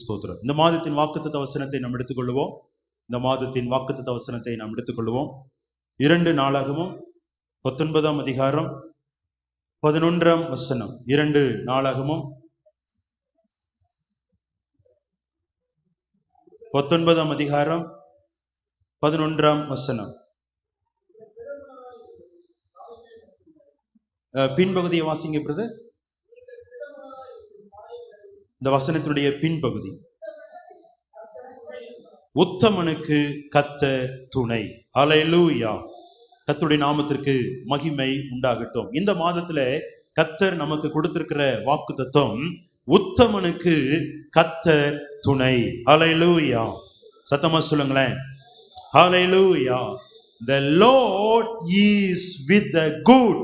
ஸ்தோத்திரம். இந்த மாதத்தின் வாக்குத்தத்த வசனத்தை நாம் எடுத்துக்கொள்வோம். இந்த மாதத்தின் வாக்குத்தத்த வசனத்தை நாம் எடுத்துக்கொள்வோம். 2 நாளாகமும் 19ஆம் அதிகாரம் 11ஆம் வசனம். 2 நாளாகமும் 19ஆம் அதிகாரம் 11ஆம் வசனம். பின்பகுதியை வாசிங்க பிரதர். இந்த வசனத்தினுடைய பின்பகுதி, உத்தமனுக்கு கர்த்தர் துணை. ஹல்லேலூயா. கர்த்தருடைய நாமத்திற்கு மகிமை உண்டாகட்டும். இந்த மாதத்துல கர்த்தர் நமக்கு கொடுத்திருக்கிற வாக்குத்தத்தம், உத்தமனுக்கு கர்த்தர் துணை. ஹல்லேலூயா. சத்தமா சொல்லுங்களேன். ஹல்லேலூயா. The Lord is with the good.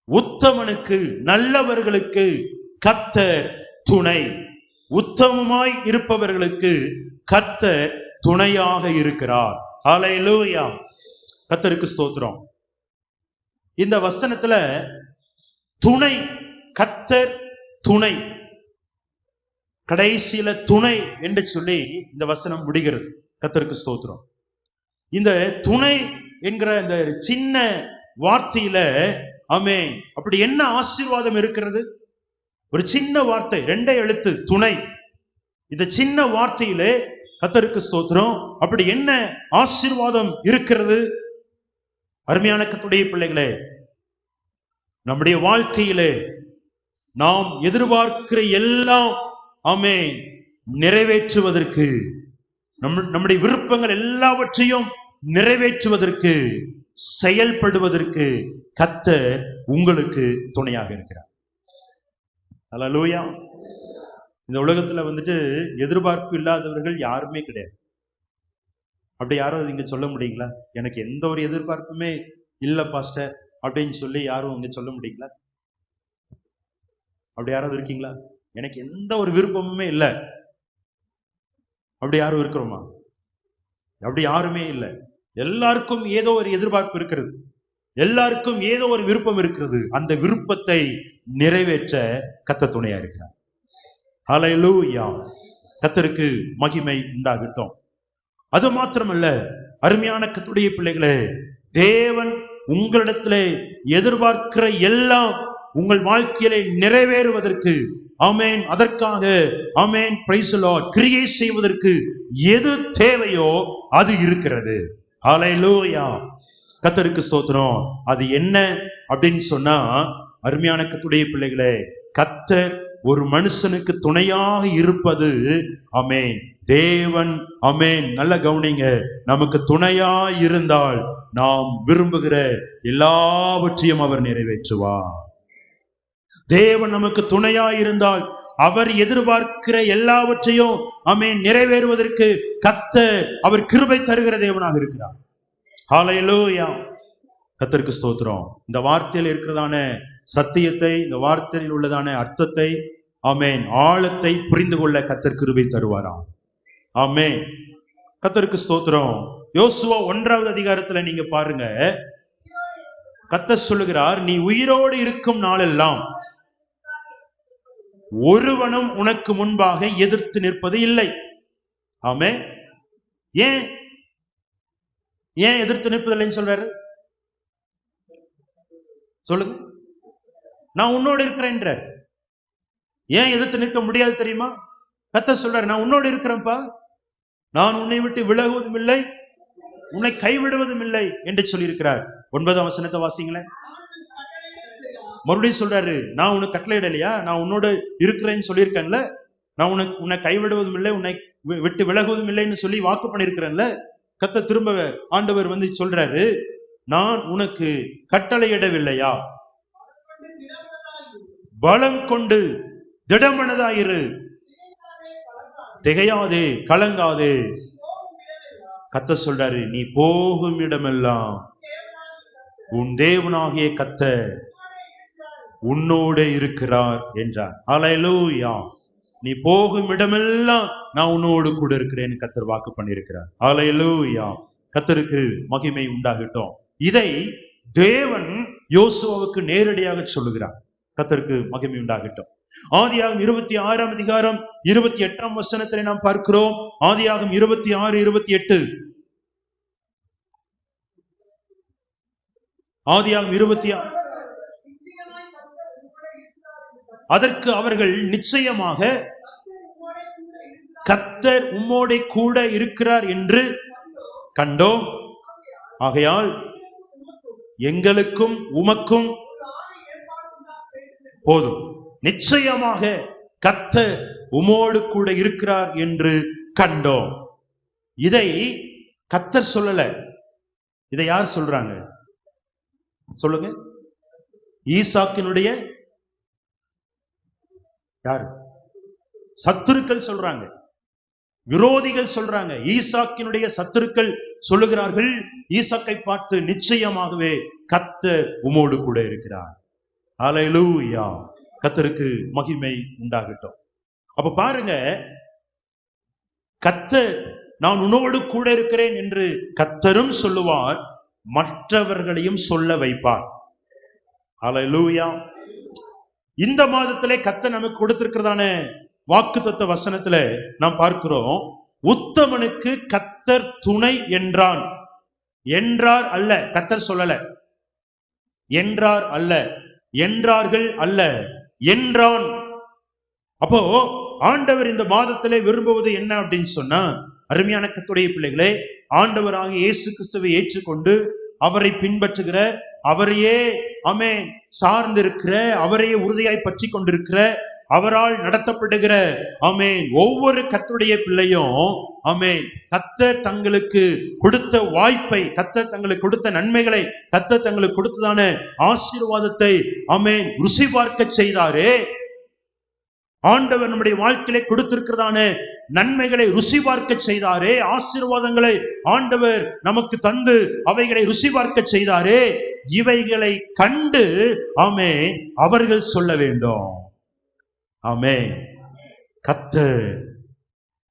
உத்தமனுக்கு, நல்லவர்களுக்கு கர்த்தர் துணை. உத்தமமாய் இருப்பவர்களுக்கு கர்த்தர் துணையாக இருக்கிறார். ஹல்லேலூயா. கர்த்தருக்கு ஸ்தோத்திரம். இந்த வசனத்துல துணை, கர்த்தர் துணை, கடைசியில துணை என்று சொல்லி இந்த வசனம் முடிகிறது. கர்த்தருக்கு ஸ்தோத்திரம். இந்த துணை என்கிற இந்த சின்ன வார்த்தையில ஆமென், அப்படி என்ன ஆசீர்வாதம் இருக்கிறது? ஒரு சின்ன வார்த்தை, 2 எழுத்து, துணை. இந்த சின்ன வார்த்தையிலே கர்த்தருக்கு ஸ்தோத்திரம், அப்படி என்ன ஆசீர்வாதம் இருக்கிறது? அருமையான கர்த்தருடைய பிள்ளைகளே, நம்முடைய வாழ்க்கையிலே நாம் எதிர்பார்க்கிற எல்லாம் ஆமென் நிறைவேற்றுவதற்கு, நம்முடைய விருப்பங்கள் எல்லாவற்றையும் நிறைவேற்றுவதற்கு, செயல்படுவதற்கு கர்த்தர் உங்களுக்கு துணையாக இருக்கிறார். ஹல்லேலூயா. இந்த உலகத்துல எதிர்பார்ப்பு இல்லாதவர்கள் யாருமே கிடையாது. அப்படி யாரும் இங்க சொல்ல முடியுங்களா? எனக்கு எந்த ஒரு எதிர்பார்ப்புமே இல்ல பாஸ்டர் அப்படின்னு சொல்லி யாரும் இங்க சொல்ல முடியுங்களா? அப்படி யாராவது இருக்கீங்களா? எனக்கு எந்த ஒரு விருப்பமுமே இல்லை, அப்படி யாரும் இருக்கிறோமா? அப்படி யாருமே இல்லை. எல்லாருக்கும் ஏதோ ஒரு எதிர்பார்ப்பு இருக்கிறது, எல்லாருக்கும் ஏதோ ஒரு விருப்பம் இருக்கிறது. அந்த விருப்பத்தை நிறைவேற்ற கர்த்தர் துணையா இருக்கிறார். ஹல்லேலூயா. கர்த்தருக்கு மகிமை உண்டாகட்டும். அது மாத்திரமல்ல, அருமையான கர்த்தருடைய பிள்ளைகளே, தேவன் உங்களிடத்திலே எதிர்பார்க்கிற எல்லாம் உங்கள் வாழ்க்கையிலே நிறைவேறுவதற்கு ஆமென், அதற்காக ஆமென் பிரைஸ் தி லார்ட், கிரியை செய்வதற்கு எது தேவையோ அது இருக்கிறது. ஹல்லேலூயா. கர்த்தருக்கு ஸ்தோத்திரம். அது என்ன அப்படின்னு சொன்னா, அருமையான கர்த்தருடைய பிள்ளைகளே, கர்த்தர் ஒரு மனுஷனுக்கு துணையாக இருப்பது ஆமென் தேவன். ஆமென். நல்ல கவனிங்க. நமக்கு துணையா இருந்தால் நாம் விரும்புகிற எல்லாவற்றையும் அவர் நிறைவேற்றுவார். தேவன் நமக்கு துணையா இருந்தால் அவர் எதிர்பார்க்கிற எல்லாவற்றையும் ஆமென் நிறைவேறுவதற்கு கர்த்தர் அவர் கிருபை தருகிற தேவனாக இருக்கிறார். ஹல்லேலூயா. கர்த்தருக்கு ஸ்தோத்திரம். இந்த வார்த்தையில் இருக்கிறதான சத்தியத்தை, இந்த வார்த்தையில் உள்ளதான அர்த்தத்தை ஆமென் ஆழத்தை புரிந்து கொள்ள கர்த்தர் கிருபை தருவாராம். ஆமென். கர்த்தருக்கு ஸ்தோத்திரம். யோசுவா 1ஆவது அதிகாரத்துல நீங்க பாருங்க, கர்த்தர் சொல்லுகிறார், நீ உயிரோடு இருக்கும் நாளெல்லாம் ஒருவனும் உனக்கு முன்பாக எதிர்த்து நிற்பது இல்லை. ஆமென். ஏன் ஏன் எதிர்த்து நிற்பதில்லைன்னு சொல்றாரு? சொல்லுங்க. நான் உன்னோடு இருக்கிறேன்றார். ஏன் எதிர்த்து நிற்க முடியாது தெரியுமா? கர்த்தர் சொல்றாரு, நான் உன்னோடு இருக்கிறேன்ப்பா, நான் உன்னை விட்டு விலகுவதும் இல்லை, உன்னை கைவிடுவதும் இல்லை என்று சொல்லியிருக்கிறார். 9ஆம் வசனத்தை வாசிங்களேன். மறுபடியும் சொல்றாரு, நான் உனக்கு கட்டளையிடலையா? நான் உன்னோடு இருக்கிறேன்னு சொல்லியிருக்கேன்ல, நான் உன்னை கைவிடுவதும் இல்லை, உன்னை விட்டு விலகுவதும் இல்லைன்னு சொல்லி வாக்கு பண்ணியிருக்கிறேன்ல. கர்த்தர் திரும்ப ஆண்டவர் சொல்றாரு, நான் உனக்கு கட்டளையிடவில்லையா? பலம் கொண்டு திடமனதாயிரு, திகையாதே, கலங்காதே. கர்த்தர் சொல்றாரு, நீ போகும் இடமெல்லாம் உன் தேவனாகிய கர்த்தர் உன்னோடு இருக்கிறார் என்றார். ஹல்லேலூயா. நீ போகும் இடமெல்லாம் நான் உன்னோடு கூட இருக்கிறேன் கர்த்தர் வாக்கு பண்ணியிருக்கிறார். ஹல்லேலூயா. கர்த்தருக்கு மகிமை உண்டாகட்டும். இதை தேவன் யோசுவாவுக்கு நேரடியாக சொல்லுகிறார். கர்த்தருக்கு மகிமை உண்டாகட்டும். ஆதியாகமம் 26ஆம் அதிகாரம் 28ஆம் வசனத்திலே நாம் பார்க்கிறோம். ஆதியாகமம் 26:28. ஆதியாகமம் 26. அதற்கு அவர்கள், நிச்சயமாக கர்த்தர் உம்மோடே கூட இருக்கிறார் என்று கண்டோம். ஆகையால் எங்களுக்கும் உமக்கும் போதும். நிச்சயமாக கர்த்தர் உம்மோடு கூட இருக்கிறார் என்று கண்டோம். இதை கர்த்தர் சொல்லல, இதை யார் சொல்றாங்க சொல்லுங்க? ஈசாக்கினுடைய யாரு? சத்துருக்கள் சொல்றாங்க, விரோதிகள் சொல்றாங்க. ஈசாக்கினுடைய சத்துருக்கள் சொல்லுகிறார்கள் ஈசாக்கை பார்த்து, நிச்சயமாகவே கர்த்தர் உம்மோடு கூட இருக்கிறார். அல்லேலூயா, கர்த்தருக்கு மகிமை உண்டாகட்டும். அப்ப பாருங்க, கர்த்தர் நான் உன்னோடு கூட இருக்கிறேன் என்று கர்த்தரும் சொல்லுவார், மற்றவர்களையும் சொல்ல வைப்பார். அல்லேலூயா. இந்த மாதத்திலே கர்த்தர் நமக்கு கொடுத்திருக்கிறதான வாக்குத்தத்த வசனத்துல நாம் பார்க்கிறோம், உத்தமனுக்கு கர்த்தர் துணை என்றான். என்றார் அல்ல, கர்த்தர் சொல்லல. என்றார் அல்ல, என்றார்கள் அல்ல, என்றான். அப்போ ஆண்டவர் இந்த மாதத்திலே விரும்புவது என்ன அப்படின்னு சொன்னா, அருமையான கர்த்தருடைய பிள்ளைகளே, ஆண்டவராக இயேசு கிறிஸ்துவை ஏற்றுக்கொண்டு அவரை பின்பற்றுகிற, அவரையே ஆமென் சார்ந்திருக்கிற, அவரையே உறுதியாய் பற்றி கொண்டிருக்கிற, அவரால் நடத்தப்படுகிற ஆமென் ஒவ்வொரு கர்த்தருடைய பிள்ளையும் ஆமென் கர்த்தர் தங்களுக்கு கொடுத்த வாய்ப்பை, கர்த்தர் தங்களுக்கு கொடுத்த நன்மைகளை, கர்த்தர் தங்களுக்கு கொடுத்ததான ஆசீர்வாதத்தை ஆமென் ருசி பார்க்க செய்தாரே. ஆண்டவர் நம்முடைய வாழ்க்கையிலே கொடுத்திருக்கிறதான நன்மைகளை ருசி பார்க்க செய்தாரே, ஆசீர்வாதங்களை ஆண்டவர் நமக்கு தந்து அவைகளை ருசி பார்க்க செய்தாரே. இவைகளை கண்டு ஆமென் அவர்கள் சொல்ல வேண்டும், ஆமென் கர்த்தர்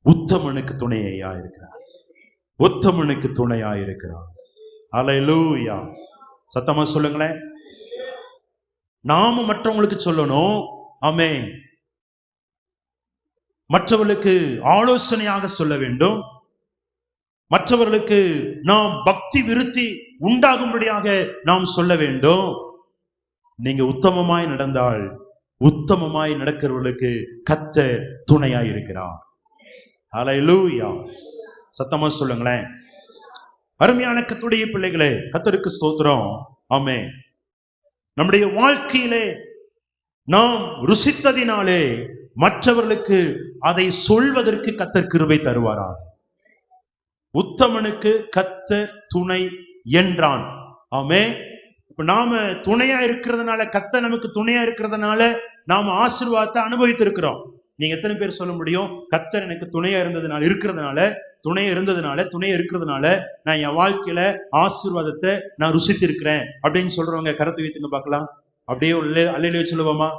உத்தமனுக்கு துணையா இருக்கிறார், உத்தமனுக்கு துணையா இருக்கிறார். அல்லேலூயா, சத்தமா சொல்லுங்களேன். நாம மற்றவங்களுக்கு சொல்லணும், ஆமென் மற்றவர்களுக்கு ஆலோசனையாக சொல்ல வேண்டும், மற்றவர்களுக்கு நாம் பக்தி விருத்தி உண்டாகும்படியாக நாம் சொல்ல வேண்டும். நீங்க உத்தமமாய் நடந்தால், உத்தமமாய் நடக்கிறவர்களுக்கு கர்த்தர் துணையாய் இருக்கிறார். அல்லேலூயா, சத்தமா சொல்லுங்களேன். அருமையான கர்த்தருடைய பிள்ளைகளே, கர்த்தருக்கு ஸ்தோத்திரம். ஆமென். நம்முடைய வாழ்க்கையிலே நாம் ருசித்ததினாலே மற்றவர்களுக்கு அதை சொல்வதற்கு கர்த்தர் கிருபை தருவாராக. உத்தமனுக்கு கர்த்தர் துணை என்றான். ஆமென். இப்ப நாம துணையா இருக்கிறதுனால, கர்த்தர் நமக்கு துணையா இருக்கிறதுனால நாம ஆசீர்வாதத்தை அனுபவித்திருக்கிறோம். நீங்க எத்தனை பேர் சொல்ல முடியும், கர்த்தர் எனக்கு துணையா இருந்ததுனால துணையா இருக்கிறதுனால நான் என் வாழ்க்கையில ஆசீர்வாதத்தை நான் ருசித்திருக்கிறேன் அப்படின்னு சொல்றவங்க கரத்தை வைத்துங்க பார்க்கலாம். அப்படியே அல்லேலூயா சொல்லுவோமா?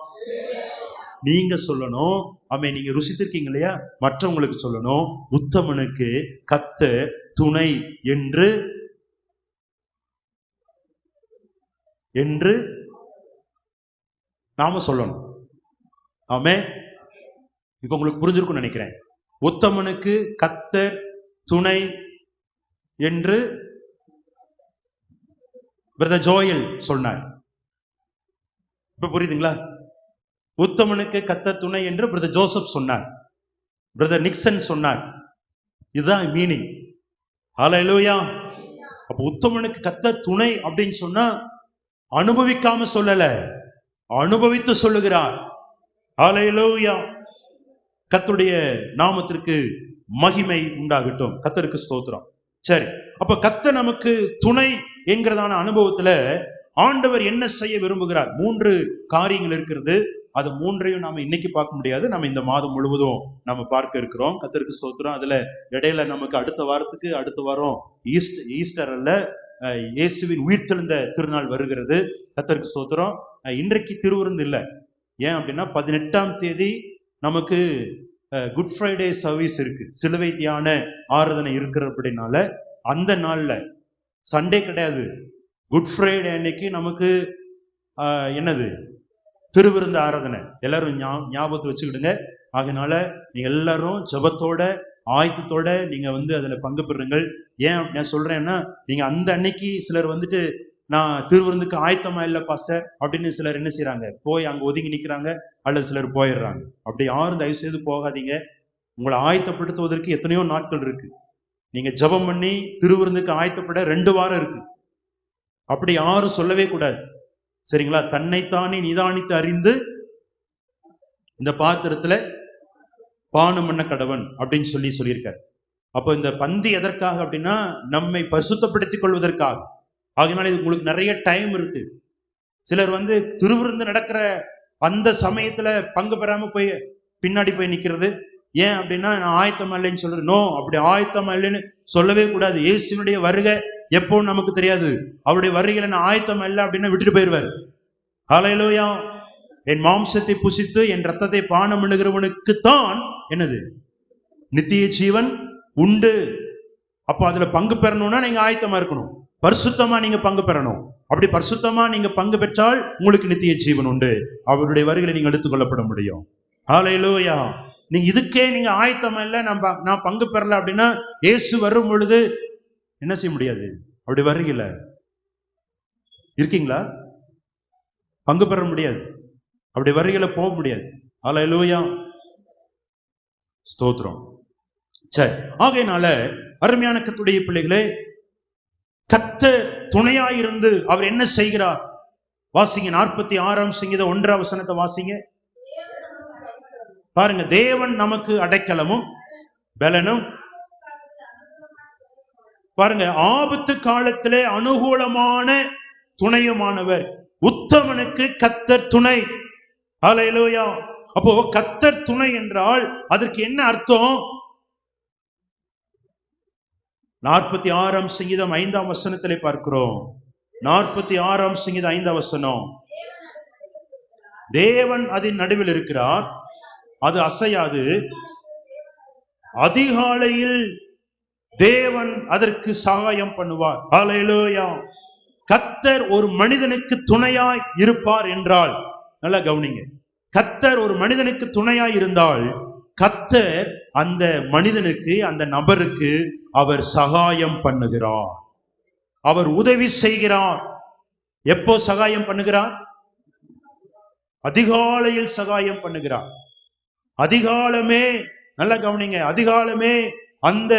நீங்க சொல்லணும், ஆமென். நீங்க ருசித்திருக்கீங்க இல்லையா, மற்றவங்களுக்கு சொல்லணும், உத்தமனுக்கு கர்த்தர் துணை என்று என்று நாம சொல்லணும். ஆமென். இப்ப உங்களுக்கு புரிஞ்சிருக்கும் நினைக்கிறேன். உத்தமனுக்கு கர்த்தர் துணை என்று பிரதர் ஜோயல் சொன்னார். இப்ப புரியுதுங்களா? உத்தமனுக்கு கர்த்தர் துணை என்று பிரதர் ஜோசப் சொன்னார், பிரதர் நிக்சன் சொன்னார். இதுதான் மீனிங். அல்லேலூயா. அப்ப உத்தமனுக்கு கர்த்தர் துணை அப்படின்னு சொன்னா அனுபவிக்காம சொல்லல, அனுபவித்து சொல்லுகிறார். அல்லேலூயா. கர்த்தருடைய நாமத்திற்கு மகிமை உண்டாகட்டும். கர்த்தருக்கு ஸ்தோத்திரம். சரி, அப்ப கர்த்தர் நமக்கு துணை என்கிறதான அனுபவத்துல ஆண்டவர் என்ன செய்ய விரும்புகிறார்? 3 காரியங்கள் இருக்கிறது. அது 3ஐயும் நாம இன்னைக்கு பார்க்க முடியாது, நம்ம இந்த மாதம் முழுவதும் நம்ம பார்க்க இருக்கிறோம். கர்த்தருக்கு ஸ்தோத்திரம். அதுல இடையில நமக்கு அடுத்த வாரம் ஈஸ்டர் அல்ல, இயேசுவின் உயிர்த்தெழுந்த திருநாள் வருகிறது. கர்த்தருக்கு ஸ்தோத்திரம். இன்றைக்கு திருவிருந்து இல்லை. ஏன் அப்படின்னா 18ஆம் தேதி நமக்கு குட் ஃப்ரைடே சர்வீஸ் இருக்கு, சிலுவை தியான ஆராதனை இருக்கிறபடினால அந்த நாள்ல சண்டே கிடையாது. குட் ஃப்ரைடே அன்னைக்கு நமக்கு என்னது திருவிருந்து ஆராதனை எல்லாரும் ஞாபகத்தை வச்சுக்கிடுங்க. அதனால நீங்க எல்லாரும் ஜெபத்தோட ஆயத்தத்தோட நீங்க அதுல பங்கு பெறுங்கள். ஏன் நான் சொல்றேன்னா, நீங்க அந்த அன்னைக்கு சிலர் நான் திருவிருந்துக்கு ஆயத்தமா இல்ல பாஸ்டர் அப்படின்னு சிலர் என்ன செய்யறாங்க, போய் அங்க ஒதுங்கி நிக்கிறாங்க, அல்லது சிலர் போயிடுறாங்க. அப்படி யாரும் தயவு செய்து போகாதீங்க. உங்களை ஆயத்தப்படுத்துவதற்கு எத்தனையோ நாட்கள் இருக்கு. நீங்க ஜெபம் பண்ணி திருவிருந்துக்கு ஆயத்தப்பட 2 வாரம் இருக்கு. அப்படி யாரும் சொல்லவே கூடாது, சரிங்களா? தன்னைத்தானே நிதானித்து அறிந்து இந்த பாத்திரத்துல பானம் பண்ண கடவன் அப்படின்னு சொல்லியிருக்காரு. அப்ப இந்த பந்தி எதற்காக அப்படின்னா, நம்மை பரிசுத்தப்படுத்திக் கொள்வதற்காக. அதனால இது உங்களுக்கு நிறைய டைம் இருக்கு. சிலர் திருவிருந்து நடக்கிற அந்த சமயத்துல பங்கு பெறாம போய் பின்னாடி போய் நிக்கிறது. ஏன் அப்படின்னா, நான் ஆயத்தம் இல்லைன்னு சொல்றேன். நோ, அப்படி ஆயத்தம் இல்லைன்னு சொல்லவே கூடாது. இயேசுனுடைய வருகை எப்போ நமக்கு தெரியாது. அவருடைய வருகையில நான் ஆயத்தம் இல்லை அப்படின்னா விட்டுட்டு போயிருவார். ஹல்லேலூயா. என் மாம்சத்தை புசித்து என் ரத்தத்தை பானம் பண்ணுகிறவனுக்குத்தான் என்னது நித்திய ஜீவன் உண்டு. அப்ப அதுல பங்கு பெறணும்னா நீங்க ஆயத்தமா இருக்கணும், பரிசுத்தமா நீங்க பங்கு பெறணும். அப்படி பரிசுத்தமா நீங்க பங்கு பெற்றால் உங்களுக்கு நித்திய ஜீவன் உண்டு. அவருடைய வருகையில நீங்க எடுத்துக் கொள்ளப்பட முடியும். ஹல்லேலூயா. நீங்க இதுக்கே நீங்க ஆயத்தமா இல்ல, நான் பங்கு பெறல அப்படின்னா இயேசு வரும் பொழுது என்ன செய்ய முடியாது. அப்படி வருகையில இருக்கீங்களா, பங்கு பெற முடியாது. அப்படி வருகையில போக முடியாது. ஹல்லேலூயா, ஸ்தோத்திரம். சரி, ஆகையினால அருமையான கர்த்தருடைய பிள்ளைகளே, கர்த்தர் துணையாயிருந்து அவர் என்ன செய்கிறார் வாசிங்க. 46ஆம் சங்கீதம் 1ஆம் வசனத்தை வாசிங்க. பாருங்க, தேவன் நமக்கு அடைக்கலமும் பலனும். பாருங்க, ஆபத்து காலத்திலே அனுகூலமான துணையுமானவர். உத்தமனுக்கு கர்த்தர் துணை. ஹல்லேலூயா. அப்போ கர்த்தர் துணை என்றால் அதற்கு என்ன அர்த்தம்? 46ஆம் சங்கீதம் 5ஆம் வசனத்திலே பார்க்கிறோம். 46ஆம் சங்கீதம் 5ஆம் வசனம். தேவன் அதன் நடுவில் இருக்கிறார், அது அசையாது. அதிகாலையில் தேவன் அதற்கு சகாயம் பண்ணுவார். ஹல்லேலூயா. கர்த்தர் ஒரு மனிதனுக்கு துணையாய் இருப்பார் என்றால், நல்லா கவனிங்க, கர்த்தர் ஒரு மனிதனுக்கு துணையாய் இருந்தால் கர்த்தர் அந்த மனிதனுக்கு, அந்த நபருக்கு அவர் சகாயம் பண்ணுகிறார், அவர் உதவி செய்கிறார். எப்போ சகாயம் பண்ணுகிறார்? அதிகாலையில் சகாயம் பண்ணுகிறார். அதிகாலமே, நல்லா கவனிங்க, அதிகாலமே அந்த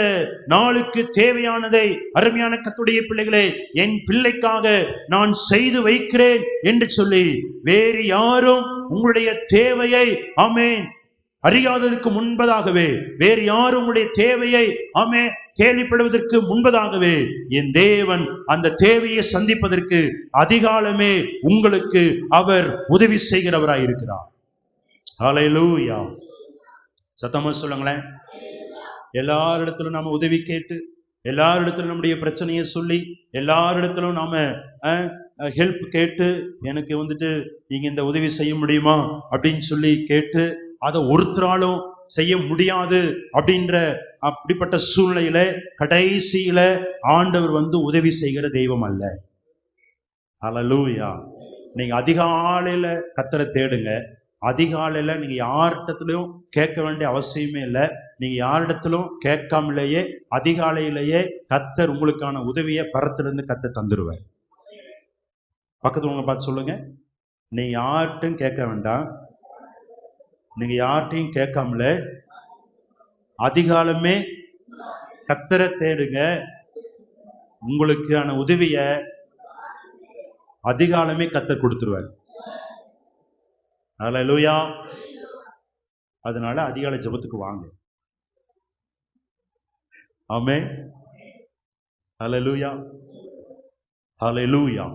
நாளுக்கு தேவையானதை, அருமையான கர்த்தருடைய பிள்ளைகளே, என் பிள்ளைக்காக நான் செய்து வைக்கிறேன் என்று சொல்லி வேறு யாரும் உங்களுடைய தேவையை ஆமென் அறியாததற்கு முன்பதாகவே, வேறு யாரும் உங்களுடைய தேவையை ஆமென் கேள்விப்படுவதற்கு முன்பதாகவே என் தேவன் அந்த தேவையை சந்திப்பதற்கு அதிகாலமே உங்களுக்கு அவர் உதவி செய்கிறவராய் இருக்கிறார். ஹல்லேலூயா. சத்தமா சொல்லுங்களேன். எல்லாரிடத்திலும் நாம உதவி கேட்டு, எல்லாரிடத்திலும் நம்முடைய பிரச்சனையை சொல்லி, எல்லாரிடத்திலும் நாம ஹெல்ப் கேட்டு, எனக்கு நீங்க இந்த உதவி செய்ய முடியுமா அப்படின்னு சொல்லி கேட்டு, அதை ஒருத்தராலும் செய்ய முடியாது அப்படிப்பட்ட சூழ்நிலையில கடைசியில ஆண்டவர் உதவி செய்கிற தெய்வம் அல்ல. ஹல்லேலூயா. நீங்க அதிகாலையில கர்த்தரை தேடுங்க. அதிகாலையில நீங்க யாரிடத்திலும் கேட்க வேண்டிய அவசியமே இல்லை. நீங்க யாரிடத்திலும் கேட்காமலேயே அதிகாலையிலேயே கர்த்தர் உங்களுக்கான உதவியை பரத்திலிருந்து கர்த்தர் தந்துருவார். பக்கத்துல பார்த்து சொல்லுங்க, நீ யார்கிட்டும் கேட்க வேண்டாம், நீங்க யார்கிட்டையும் கேட்காமல அதிகாலமே கர்த்தரை தேடுங்க. உங்களுக்கான உதவிய அதிகாலமே கர்த்தர் கொடுத்துருவார். ஹல்லேலூயா. அதனால அதிகாலை ஜெபத்துக்கு வாங்க. ஆமென். ஹல்லேலூயா. ஹல்லேலூயா.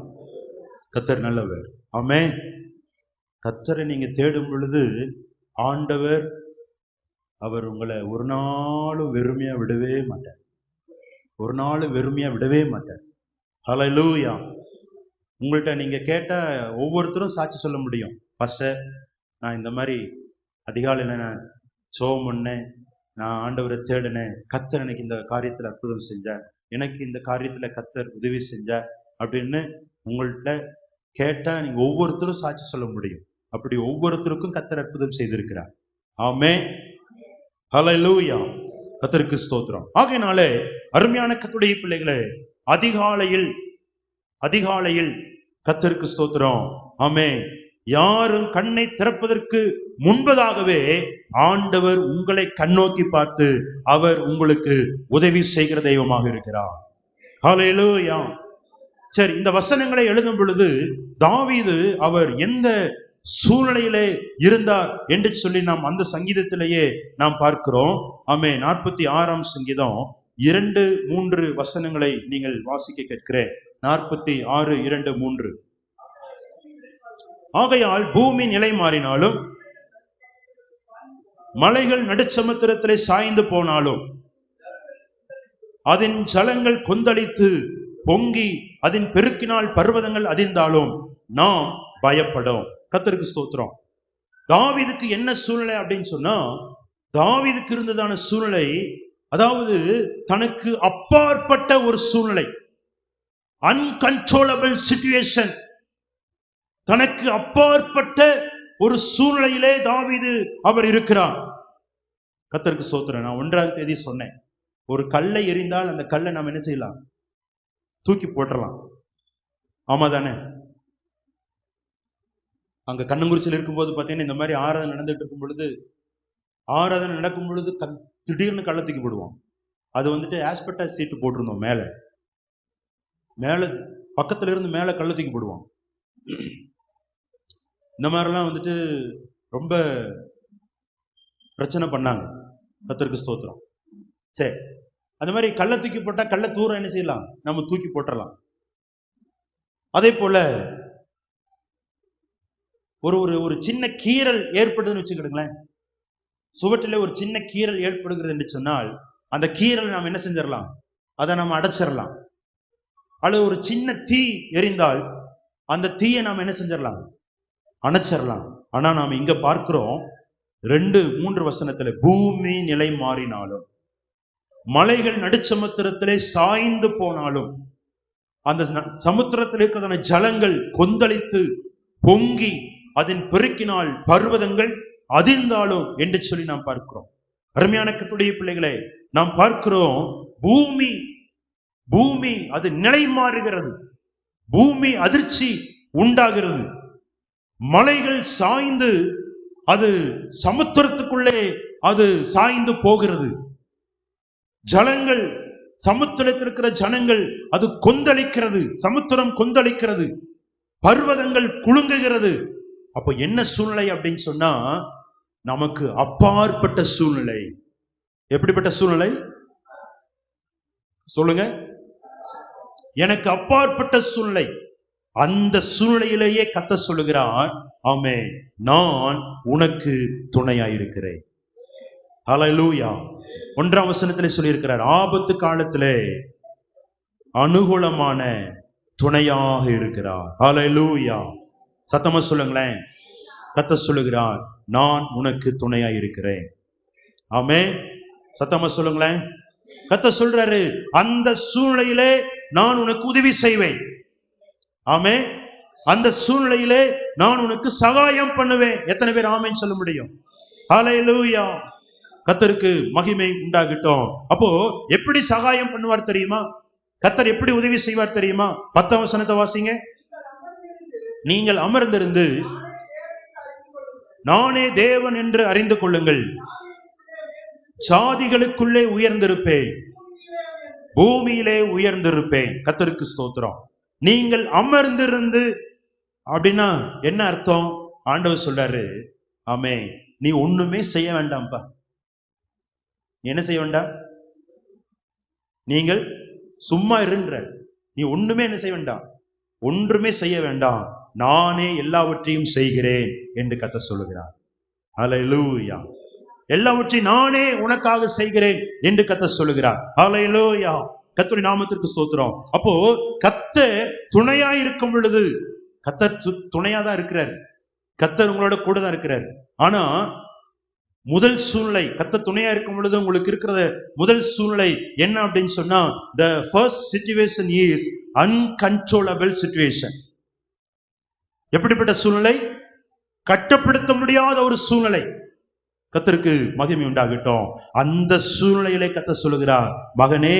கர்த்தர் நல்லவர். ஆமென். கர்த்தரை நீங்க தேடும் பொழுது ஆண்டவர் அவர் உங்களை ஒரு நாளும் வெறுமையா விடவே மாட்டார். ஒரு நாளும் வெறுமையா விடவே மாட்டார். ஹல்லேலூயா. உங்கள்கிட்ட நீங்க கேட்ட ஒவ்வொருத்தரும் சாட்சி சொல்ல முடியும். பாஸ்டர், நான் இந்த மாதிரி அதிகாலையில நான் சோகம் பண்ணேன், நான் ஆண்டவரை தேடினேன், கர்த்தர் எனக்கு இந்த காரியத்துல அற்புதம் செஞ்சார், எனக்கு இந்த காரியத்துல கர்த்தர் உதவி செஞ்சார் அப்படின்னு உங்கள்கிட்ட கேட்டா நீங்க ஒவ்வொருத்தரும் சாட்சி சொல்ல முடியும். அப்படி ஒவ்வொருத்தருக்கும் கர்த்தர் அற்புதம் செய்திருக்கிறார். ஆமென், ஹல்லேலூயா, கர்த்தருக்கு ஸ்தோத்திரம். ஆகையினாலே அருமையான கர்த்தருடைய பிள்ளைகளே, அதிகாலையில் கர்த்தருக்கு ஸ்தோத்திரம். ஆமென். யாரும் கண்ணை திறப்பதற்கு முன்பதாகவே ஆண்டவர் உங்களை கண்ணோக்கி பார்த்து அவர் உங்களுக்கு உதவி செய்கிற தெய்வமாக இருக்கிறார். ஹல்லேலூயா. சரி, இந்த வசனங்களை எழுதும் பொழுது தாவீது அவர் எந்த சூழ்நிலையிலே இருந்தார் என்று சொல்லி நாம் அந்த சங்கீதத்திலேயே நாம் பார்க்கிறோம். ஆமென். 46ஆம் சங்கீதம் 2-3 வசனங்களை நீங்கள் வாசிக்க கேட்கிறேன். 46, 2, 3. ஆகையால் பூமி நிலை மாறினாலும் மலைகள் நடுச்சமுத்திரத்திலே சாய்ந்து போனாலும் அதன் ஜலங்கள் கொந்தளித்து பொங்கி அதன் பெருக்கினால் பர்வதங்கள் அதிர்ந்தாலும் நாம் பயப்படும். கர்த்தருக்கு ஸ்தோத்திரம். தாவீதுக்கு என்ன சூழ்நிலை அப்படின்னு சொன்னா, தாவீதுக்கு இருந்ததான சூழ்நிலை, அதாவது தனக்கு அப்பாற்பட்ட ஒரு சூழ்நிலை, அன்கன்ட்ரோலபிள் சிச்சுவேஷன். தனக்கு அப்பாற்பட்ட ஒரு சூழ்நிலையிலே தாவீது அவர் இருக்கிறார். கர்த்தருக்கு ஸ்தோத்திரம். நான் 1ஆம் தேதி சொன்னேன், ஒரு கல்லை எறிந்தால் அந்த கல்லை நாம் என்ன செய்யலாம்? தூக்கி போட்டுறலாம். ஆமா தானே? அங்க கண்ணங்குறிச்சியில் இருக்கும்போது பாத்தீங்கன்னா இந்த மாதிரி ஆராதனை நடந்துட்டு இருக்கும் பொழுது திடீர்னு கல்லை தூக்கி போடுவோம். அது ஆஸ்பெக்டாஸ் சீட்டு போட்டிருந்தோம், மேல பக்கத்துல இருந்து மேல கல்லை தூக்கி போடுவோம். இந்த மாதிரிலாம் ரொம்ப பிரச்சனை பண்ணாங்க. கர்த்தருக்கு ஸ்தோத்திரம். சரி, அந்த மாதிரி கல்லை தூக்கி போட்டா கல்லை தூரம் என்ன செய்யலாம்? நம்ம தூக்கி போட்டுறலாம். அதே போல ஒரு சின்ன கீறல் ஏற்படுதுன்னு வச்சுக்கிடுங்களேன். சுவற்றில ஒரு சின்ன கீறல் ஏற்படுகிறது என்று சொன்னால் அந்த கீறல் நாம் என்ன செஞ்சிடலாம்? அதை நம்ம அடைச்சிடலாம். அல்லது ஒரு சின்ன தீ எரிந்தால் அந்த தீயை நாம் என்ன செஞ்சிடலாம்? அணைச்சிடலாம். ஆனா நாம் இங்க பார்க்கிறோம் 2-3 வசனத்துல, பூமி நிலை மாறினாலும் மலைகள் நடுச்சமுத்திரத்திலே சாய்ந்து போனாலும் அந்த சமுத்திரத்தில் இருக்கிறதான ஜலங்கள் கொந்தளித்து பொங்கி அதன் பெருக்கினால் பர்வதங்கள் அதிர்ந்தாலும் என்று சொல்லி நாம் பார்க்கிறோம். அருமையான கர்த்தருடைய பிள்ளைகளே, நாம் பார்க்கிறோம் பூமி அது நிலை மாறுகிறது, பூமி அதிர்ச்சி உண்டாகிறது, மலைகள் சாய்ந்து அது சமுத்திரத்துக்குள்ளே அது சாய்ந்து போகிறது, ஜலங்கள் சமுத்திரத்தில் இருக்கிற ஜனங்கள் அது கொந்தளிக்கிறது, சமுத்திரம் கொந்தளிக்கிறது, பர்வதங்கள் குலுங்குகிறது. அப்ப என்ன சூழ்நிலை அப்படின்னு சொன்னா, நமக்கு அப்பாற்பட்ட சூழ்நிலை. எப்படிப்பட்ட சூழ்நிலை சொல்லுங்க? எனக்கு அப்பாற்பட்ட சூழ்நிலை. அந்த சூழ்நிலையிலேயே கர்த்தர் சொல்லுகிறார், ஆமென், நான் உனக்கு துணையாயிருக்கிறேன். ஹல்லேலூயா. 1ஆம் வசனத்திலே சொல்லியிருக்கிறார், ஆபத்து காலத்திலே அனுகூலமான துணையாக இருக்கிறார். ஹல்லேலூயா. சத்தமா சொல்லுங்களேன். கர்த்தர் சொல்லுகிறார், நான் உனக்கு துணையாயிருக்கிறேன். ஆமென். சத்தமா சொல்லுங்களேன். கர்த்தர் சொல்றாரு, அந்த சூழ்நிலையிலே நான் உனக்கு உதவி செய்வேன். ஆமென். அந்த சூழ்நிலையிலே நான் உனக்கு சகாயம் பண்ணுவேன். எத்தனை பேர் ஆமென் சொல்ல முடியும்? ஹல்லேலூயா. கர்த்தருக்கு மகிமை உண்டாகட்டும். அப்போ எப்படி சகாயம் பண்ணுவார் தெரியுமா? கர்த்தர் எப்படி உதவி செய்வார் தெரியுமா? 10ஆம் வசனத்தை வாசிங்க. நீங்கள் அமர்ந்திருந்து நானே தேவன் என்று அறிந்து கொள்ளுங்கள், ஜாதிகளுக்குள்ளே உயர்ந்திருப்பேன், பூமியிலே உயர்ந்திருப்பேன். கர்த்தருக்கு ஸ்தோத்திரம். நீங்கள் அமர்ந்திருந்து அப்படின்னா என்ன அர்த்தம்? ஆண்டவர் சொல்றாரு, ஆமென், நீ ஒண்ணுமே செய்ய வேண்டாம்பா. என்ன செய்ய வேண்டாம்? நீங்கள் சும்மா இருன்ற, நீ ஒண்ணுமே என்ன செய்ய வேண்டாம், ஒன்றுமே செய்ய வேண்டாம், நானே எல்லாவற்றையும் செய்கிறேன் என்று கர்த்தர் சொல்லுகிறார். ஹல்லேலூயா. எல்லாவற்றையும் நானே உனக்காக செய்கிறேன் என்று கர்த்தர் சொல்லுகிறார். ஹல்லேலூயா. கர்த்தருடைய நாமத்திற்கு ஸ்தோத்திரம். அப்போ கர்த்தர் துணையா இருக்கும் பொழுது, கர்த்தர் துணையா தான் இருக்கிறார், கர்த்தர் உங்களோட கூட தான் இருக்கிறார். ஆனா முதல் சூழ்நிலை, கர்த்தர் துணையா இருக்கும் பொழுது உங்களுக்கு இருக்கிற முதல் சூழ்நிலை என்ன அப்படின்னு சொன்னா, the first situation is uncontrollable situation. எப்படிப்பட்ட சூழ்நிலை? கட்டுப்படுத்த முடியாத ஒரு சூழ்நிலை. கர்த்தருக்கு மகிமை உண்டாகட்டும். அந்த சூழ்நிலையிலே கர்த்தர் சொல்லுகிறார், மகனே,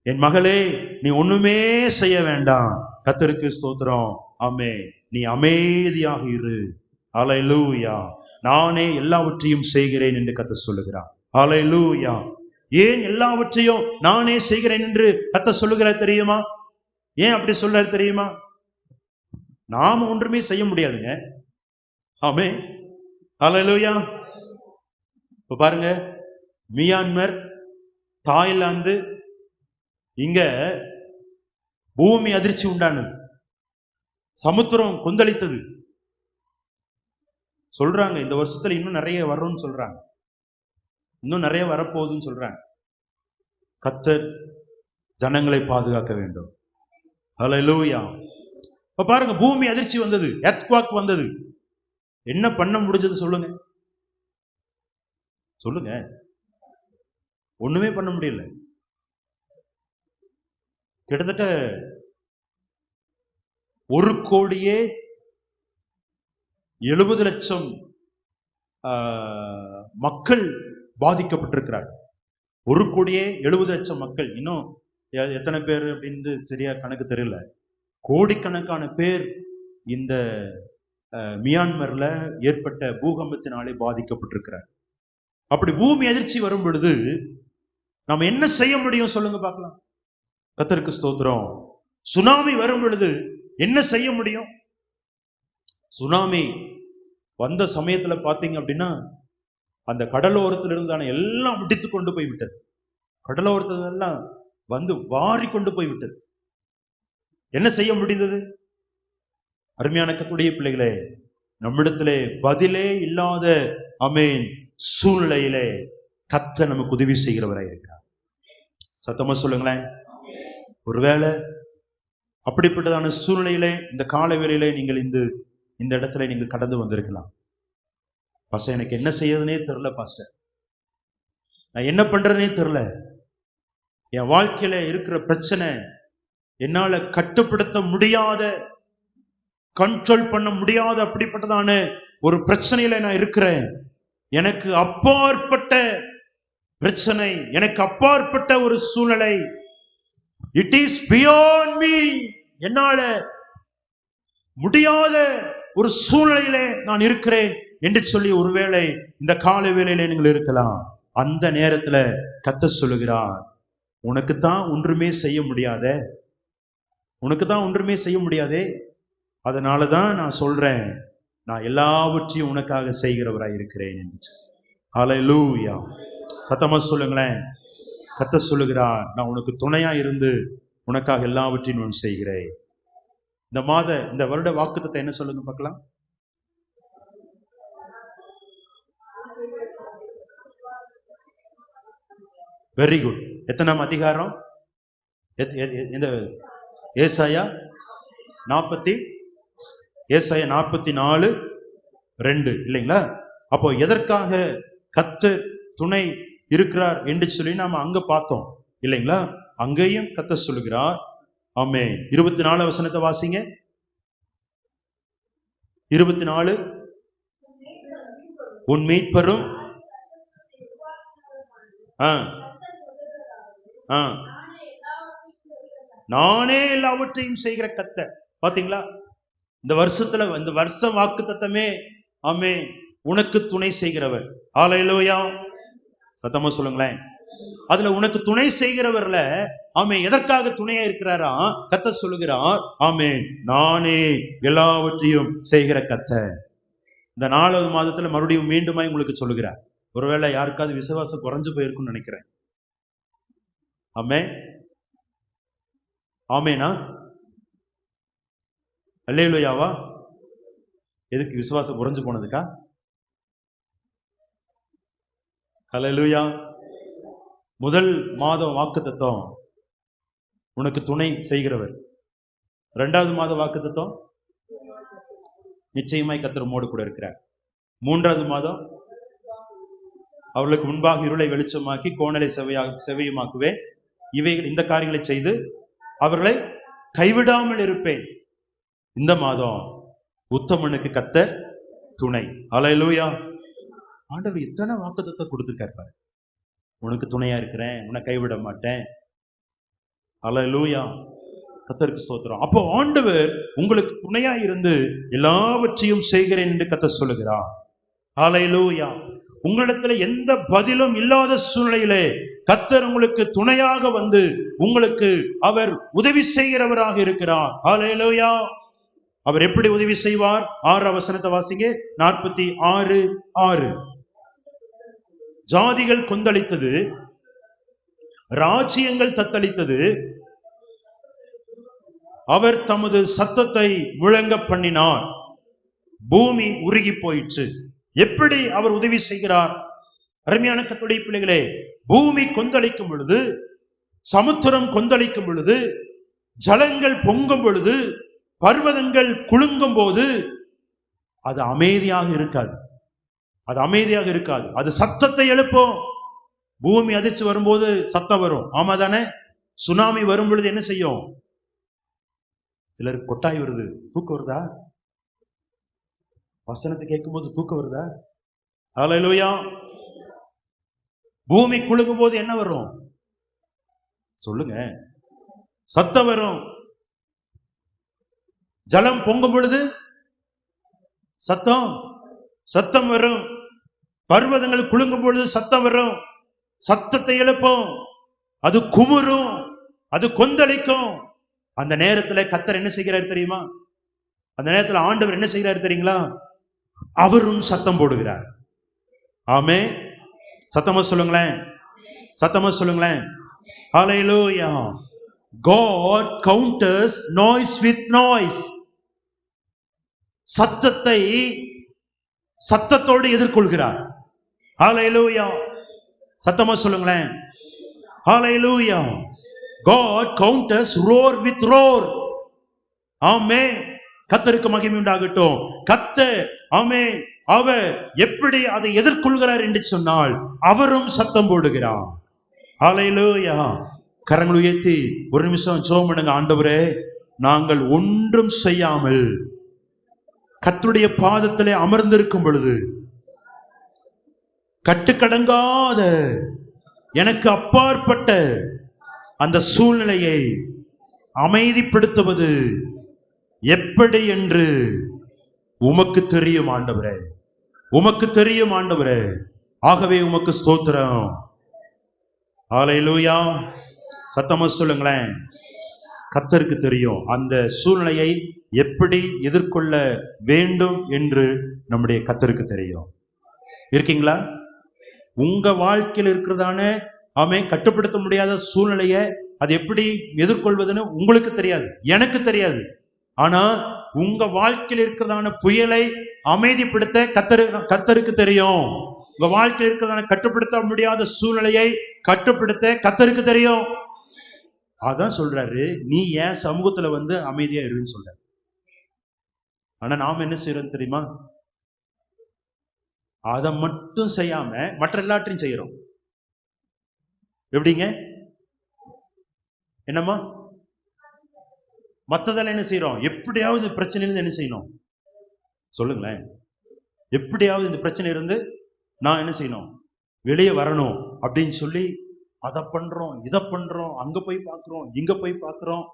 என் மகளே, நீ ஒண்ணுமே செய்ய வேண்டாம். கர்த்தருக்கு ஸ்தோத்திரம். ஆமென். நீ அமைதியாக இரு. ஹல்லேலூயா. நானே எல்லாவற்றையும் செய்கிறேன் என்று கர்த்தர் சொல்லுகிறார். ஹல்லேலூயா. ஏன் எல்லாவற்றையும் நானே செய்கிறேன் என்று கர்த்தர் சொல்லுகிறார் தெரியுமா? ஏன் அப்படி சொல்றாரு தெரியுமா? நாம ஒன்றுமே செய்ய முடியாதுங்க. ஆமென். ஹல்லேலூயா. இப்ப பாருங்க, மியான்மர், தாய்லாந்து, இங்க பூமி அதிர்ச்சி உண்டானது, சமுத்திரம் கொந்தளித்தது. சொல்றாங்க இந்த வருஷத்துல இன்னும் நிறைய வரும்னு சொல்றாங்க, இன்னும் நிறைய வரப்போகுதுன்னு சொல்றாங்க. கர்த்தர் ஜனங்களை பாதுகாக்க வேண்டும். ஹல்லேலூயா. இப்ப பாருங்க, பூமி அதிர்ச்சி வந்தது, எர்த்குவேக் வந்தது. என்ன பண்ண முடிஞ்சது சொல்லுங்க, சொல்லுங்க. ஒண்ணுமே பண்ண முடியல. கிட்டத்தட்ட 1,70,00,000 மக்கள் பாதிக்கப்பட்டிருக்கிறார். 1,70,00,000 மக்கள். இன்னும் எத்தனை பேர் அப்படின்னு சரியா கணக்கு தெரியல. கோடிக்கணக்கான பேர் இந்த மியான்மர்ல ஏற்பட்ட பூகம்பத்தினாலே பாதிக்கப்பட்டிருக்கிறார். அப்படி பூமி அதிர்ச்சி வரும் பொழுது நம்ம என்ன செய்ய முடியும் சொல்லுங்க பார்க்கலாம். கர்த்தருக்கு ஸ்தோத்திரம். சுனாமி வரும் பொழுது என்ன செய்ய முடியும்? சுனாமி வந்த சமயத்துல பாத்தீங்க அப்படின்னா, அந்த கடலோரத்தில் இருந்தான எல்லாம் முடித்து கொண்டு போய் விட்டது. கடலோரத்துல எல்லாம் வந்து வாரி கொண்டு போய் விட்டது. என்ன செய்ய முடிந்தது? அருமையான கர்த்தருடைய பிள்ளைகளே, நம்மிடத்திலே பதிலே இல்லாத ஆமென் சூழ்நிலையிலே கர்த்தர் நமக்கு உதவி செய்கிறவராய் இருக்கிறார். சத்தமா சொல்லுங்களேன். ஒருவேளை அப்படிப்பட்டதான சூழ்நிலையிலே இந்த கால வேளையிலே நீங்கள் இந்த இடத்துல நீங்கள் கடந்து வந்திருக்கலாம். பாஸ்டர், எனக்கு என்ன செய்யறதுனே தெரியல பாஸ்டர், நான் என்ன பண்றதுனே தெரியல, என் வாழ்க்கையில இருக்கிற பிரச்சனை என்னால கட்டுப்படுத்த முடியாத, கண்ட்ரோல் பண்ண முடியாத அப்படிப்பட்டதான ஒரு பிரச்சனையில நான் இருக்கிறேன். எனக்கு அப்பாற்பட்ட பிரச்சனை, எனக்கு அப்பாற்பட்ட ஒரு சூழ்நிலை, இட் இஸ் பியாண்ட் மீ, என்னால முடியாத ஒரு சூழ்நிலையிலே நான் இருக்கிறேன் என்று சொல்லி ஒருவேளை இந்த கால வேளையிலே நீங்கள் இருக்கலாம். அந்த நேரத்துல கர்த்தர் சொல்லுகிறார், உனக்குத்தான் ஒன்றுமே செய்ய முடியாத, உனக்குதான் ஒன்றுமே செய்ய முடியாதே, அதனாலதான் நான் சொல்றேன், நான் எல்லாவற்றையும் உனக்காக செய்கிறவராய் இருக்கிறேன் என்று. ஹல்லேலூயா. சத்தமா சொல்லுங்களேன். கர்த்தர் சொல்லுகிறார், நான் உனக்கு துணையா இருந்து உனக்காக எல்லாவற்றையும் நான் செய்கிறேன். இந்த வருட வாக்குத்தத்தம் என்ன சொல்லுங்க பார்க்கலாம். Very good. எத்தனாம் அதிகாரம்? இந்த ஏசாயா 44:2 இல்லைங்களா? அப்போ எதற்காக கர்த்தர் துணை இருக்கிறார் என்று சொல்லி நாம அங்க பார்த்தோம் இல்லைங்களா? அங்கேயும் கர்த்தர் சொல்லுகிறார். ஆமென். 24 வசனத்தை வாசிங்க. 24, உன் மீட்பரும் நானே எல்லாவற்றையும் செய்கிற கர்த்தர். பாத்தீங்களா? இந்த வருஷத்துல இந்த வருஷம் வாக்குத்தத்தமே ஆமென் உனக்கு துணை செய்கிறவர். ஹல்லேலூயா. சத்தமா சொல்லுங்களேன். அதுல உனக்கு துணை செய்கிறவர்ல ஆமென் எதற்காக துணையா இருக்கிறாரா? கர்த்தர் சொல்லுகிறார், ஆமென் நானே எல்லாவற்றையும் செய்கிற கர்த்தர். இந்த 4வது மாதத்துல மறுபடியும் மீண்டுமா உங்களுக்கு சொல்லுகிறார். ஒருவேளை யாருக்காவது விசுவாசம் குறைஞ்சு போயிருக்குன்னு நினைக்கிறேன். ஆமென். ஆமெனா? அல்லேலூயாவா? எதுக்கு விசுவாசம் குறைஞ்சு போனதுக்கா? அல்லேலூயா. முதல் மாதம் வாக்குத்தத்தம் உனக்கு துணை செய்கிறவர். 2வது மாத வாக்குத்தத்தம் நிச்சயமாய் கர்த்தர் உம்மோடு கூட இருக்கிறார். 3வது மாதம் அவர்களுக்கு முன்பாக இருளை வெளிச்சமாக்கி கோணலை செவையுமாக்குவே, இவைகள் இந்த காரியங்களை செய்து அவர்களை கைவிடாமல் இருப்பேன். இந்த மாதம் உத்தமனுக்கு கர்த்தர் துணை. அல்லேலூயா. ஆண்டவர் எத்தனை வாக்குத்தத்தம் கொடுத்திருக்காரு பாரு. உனக்கு துணையா இருக்கிறேன், உன்னை கைவிட மாட்டேன். அல்லேலூயா. கர்த்தருக்கு ஸ்தோத்திரம். அப்போ ஆண்டவர் உங்களுக்கு துணையா இருந்து எல்லாவற்றையும் செய்கிறேன் என்று கர்த்தர் சொல்லுகிறார். அல்லேலூயா. உங்களிடத்துல எந்த பதிலும் இல்லாத சூழ்நிலையிலே கர்த்தர் உங்களுக்கு துணையாக வந்து உங்களுக்கு அவர் உதவி செய்கிறவராக இருக்கிறார். அல்லேலூயா. அவர் எப்படி உதவி செய்வார்? 6 வசனத்தை வாசிங்க. 46:6. ஜாதிகள் கொந்தளித்தது, ராஜ்யங்கள் தத்தளித்தது, அவர் தமது சத்தத்தை முழங்க பண்ணினார், பூமி உருகி போயிற்று. எப்படி அவர் உதவி செய்கிறார்? அருமையான கர்த்தருடைய பிள்ளைகளே, பூமி கொந்தளிக்கும் பொழுது, சமுத்திரம் கொந்தளிக்கும் பொழுது, ஜலங்கள் பொங்கும் பொழுது, பர்வதங்கள் குலுங்கும் போது அது அமைதியாக இருக்காது. அது அமைதியாக இருக்காது. அது சத்தத்தை எழுப்பும். பூமி அதிர்ச்சி வரும்போது சத்தம் வரும். ஆமா தானே? சுனாமி வரும் பொழுது என்ன செய்யும்? சிலருக்கு கொட்டாய் வருது. தூக்கம் வருதா? வசனத்தை கேட்கும் போது தூக்கம் வருதா? அல்லேலூயா. பூமி குலுங்கும் போது என்ன வரும்? சொல்லுங்க. சத்தம் வரும். ஜலம் பொங்கும் பொழுது சத்தம் வரும். பர்வதங்கள் குலுங்கும் பொழுது சத்தம் வரும். சத்தத்தை எழுப்பும். அது குமுறும், அது கொந்தளிக்கும். அந்த நேரத்துல கர்த்தர் என்ன செய்கிறார் தெரியுமா? அந்த நேரத்துல ஆண்டவர் என்ன செய்கிறார் தெரியுங்களா? அவரும் சத்தம் போடுகிறார். ஆமென். சத்தமா சொல்லுங்களேன். சத்தமா சொல்லுங்களேன். ஹல்லேலூயா. God counters noise with noise. சத்தத்தை சத்தத்தோடு எதிர்கொள்கிறார். ஹல்லேலூயா. சத்தமா சொல்லுங்களேன். ஹல்லேலூயா. God counters roar with roar. ஆமென். கர்த்தருக்கு மகிமை உண்டாகட்டும். கர்த்தர் ஆமென் அவர் எப்படி அதை எதிர்கொள்கிறார் என்று சொன்னால் அவரும் சத்தம் போடுகிறார். ஹல்லேலூயா. கரங்களை உயர்த்தி ஒரு நிமிஷம் ஜெபம் பண்ணுங்க. ஆண்டவரே, நாங்கள் ஒன்றும் செய்யாமல் கர்த்தருடைய பாதத்திலே அமர்ந்திருக்கும் பொழுது கட்டுக்கடங்காத எனக்கு அப்பாற்பட்ட அந்த சூழ்நிலையை அமைதிப்படுத்துவது எப்படி என்று உமக்கு தெரியும் ஆண்டவரே. உமக்கு தெரியும் ஆண்டவரே. ஆகவே உமக்கு ஸ்தோத்திரம். ஹல்லேலூயா. சத்தமா சொல்லுங்களேன். கர்த்தருக்கு தெரியும் அந்த சூழ்நிலையை எப்படி எதிர்கொள்ள வேண்டும் என்று நம்முடைய கர்த்தருக்கு தெரியும். இருக்கீங்களா? உங்க வாழ்க்கையில் இருக்கிறதான கட்டுப்படுத்த முடியாத சூழ்நிலையை அது எப்படி எதிர்கொள்வதுன்னு உங்களுக்கு தெரியாது, எனக்கு தெரியாது. ஆனா உங்க வாழ்க்கையில் இருக்கிறதான புயலை அமைதிப்படுத்த கர்த்தருக்கு தெரியும். உங்க வாழ்க்கையில் இருக்கிறதான கட்டுப்படுத்த முடியாத சூழ்நிலையை கட்டுப்படுத்த கர்த்தருக்கு தெரியும். அதான் சொல்றாரு, நீ ஏன் சமூகத்துல வந்து அமைதியா இருன்னு சொல்ற. ஆனா நாம என்ன செய்யறோம் தெரியுமா? அதை மட்டும் செய்யாம மற்ற எல்லாத்தையும் செய்யறோம். எப்படிங்க? என்னம்மா? மத்ததெல்லாம் என்ன செய்யறோம்? எப்படியாவது பிரச்சனையிலிருந்து என்ன செய்யணும் சொல்லுங்களேன். எப்படியாவது இந்த பிரச்சனை இருந்து நான் என்ன செய்யணும், வெளியே வரணும் அப்படின்னு சொல்லி அதை பண்றோம், இதை பண்றோம், அங்க போய் பாக்குறோம், இங்க போய் பாக்குறோம்,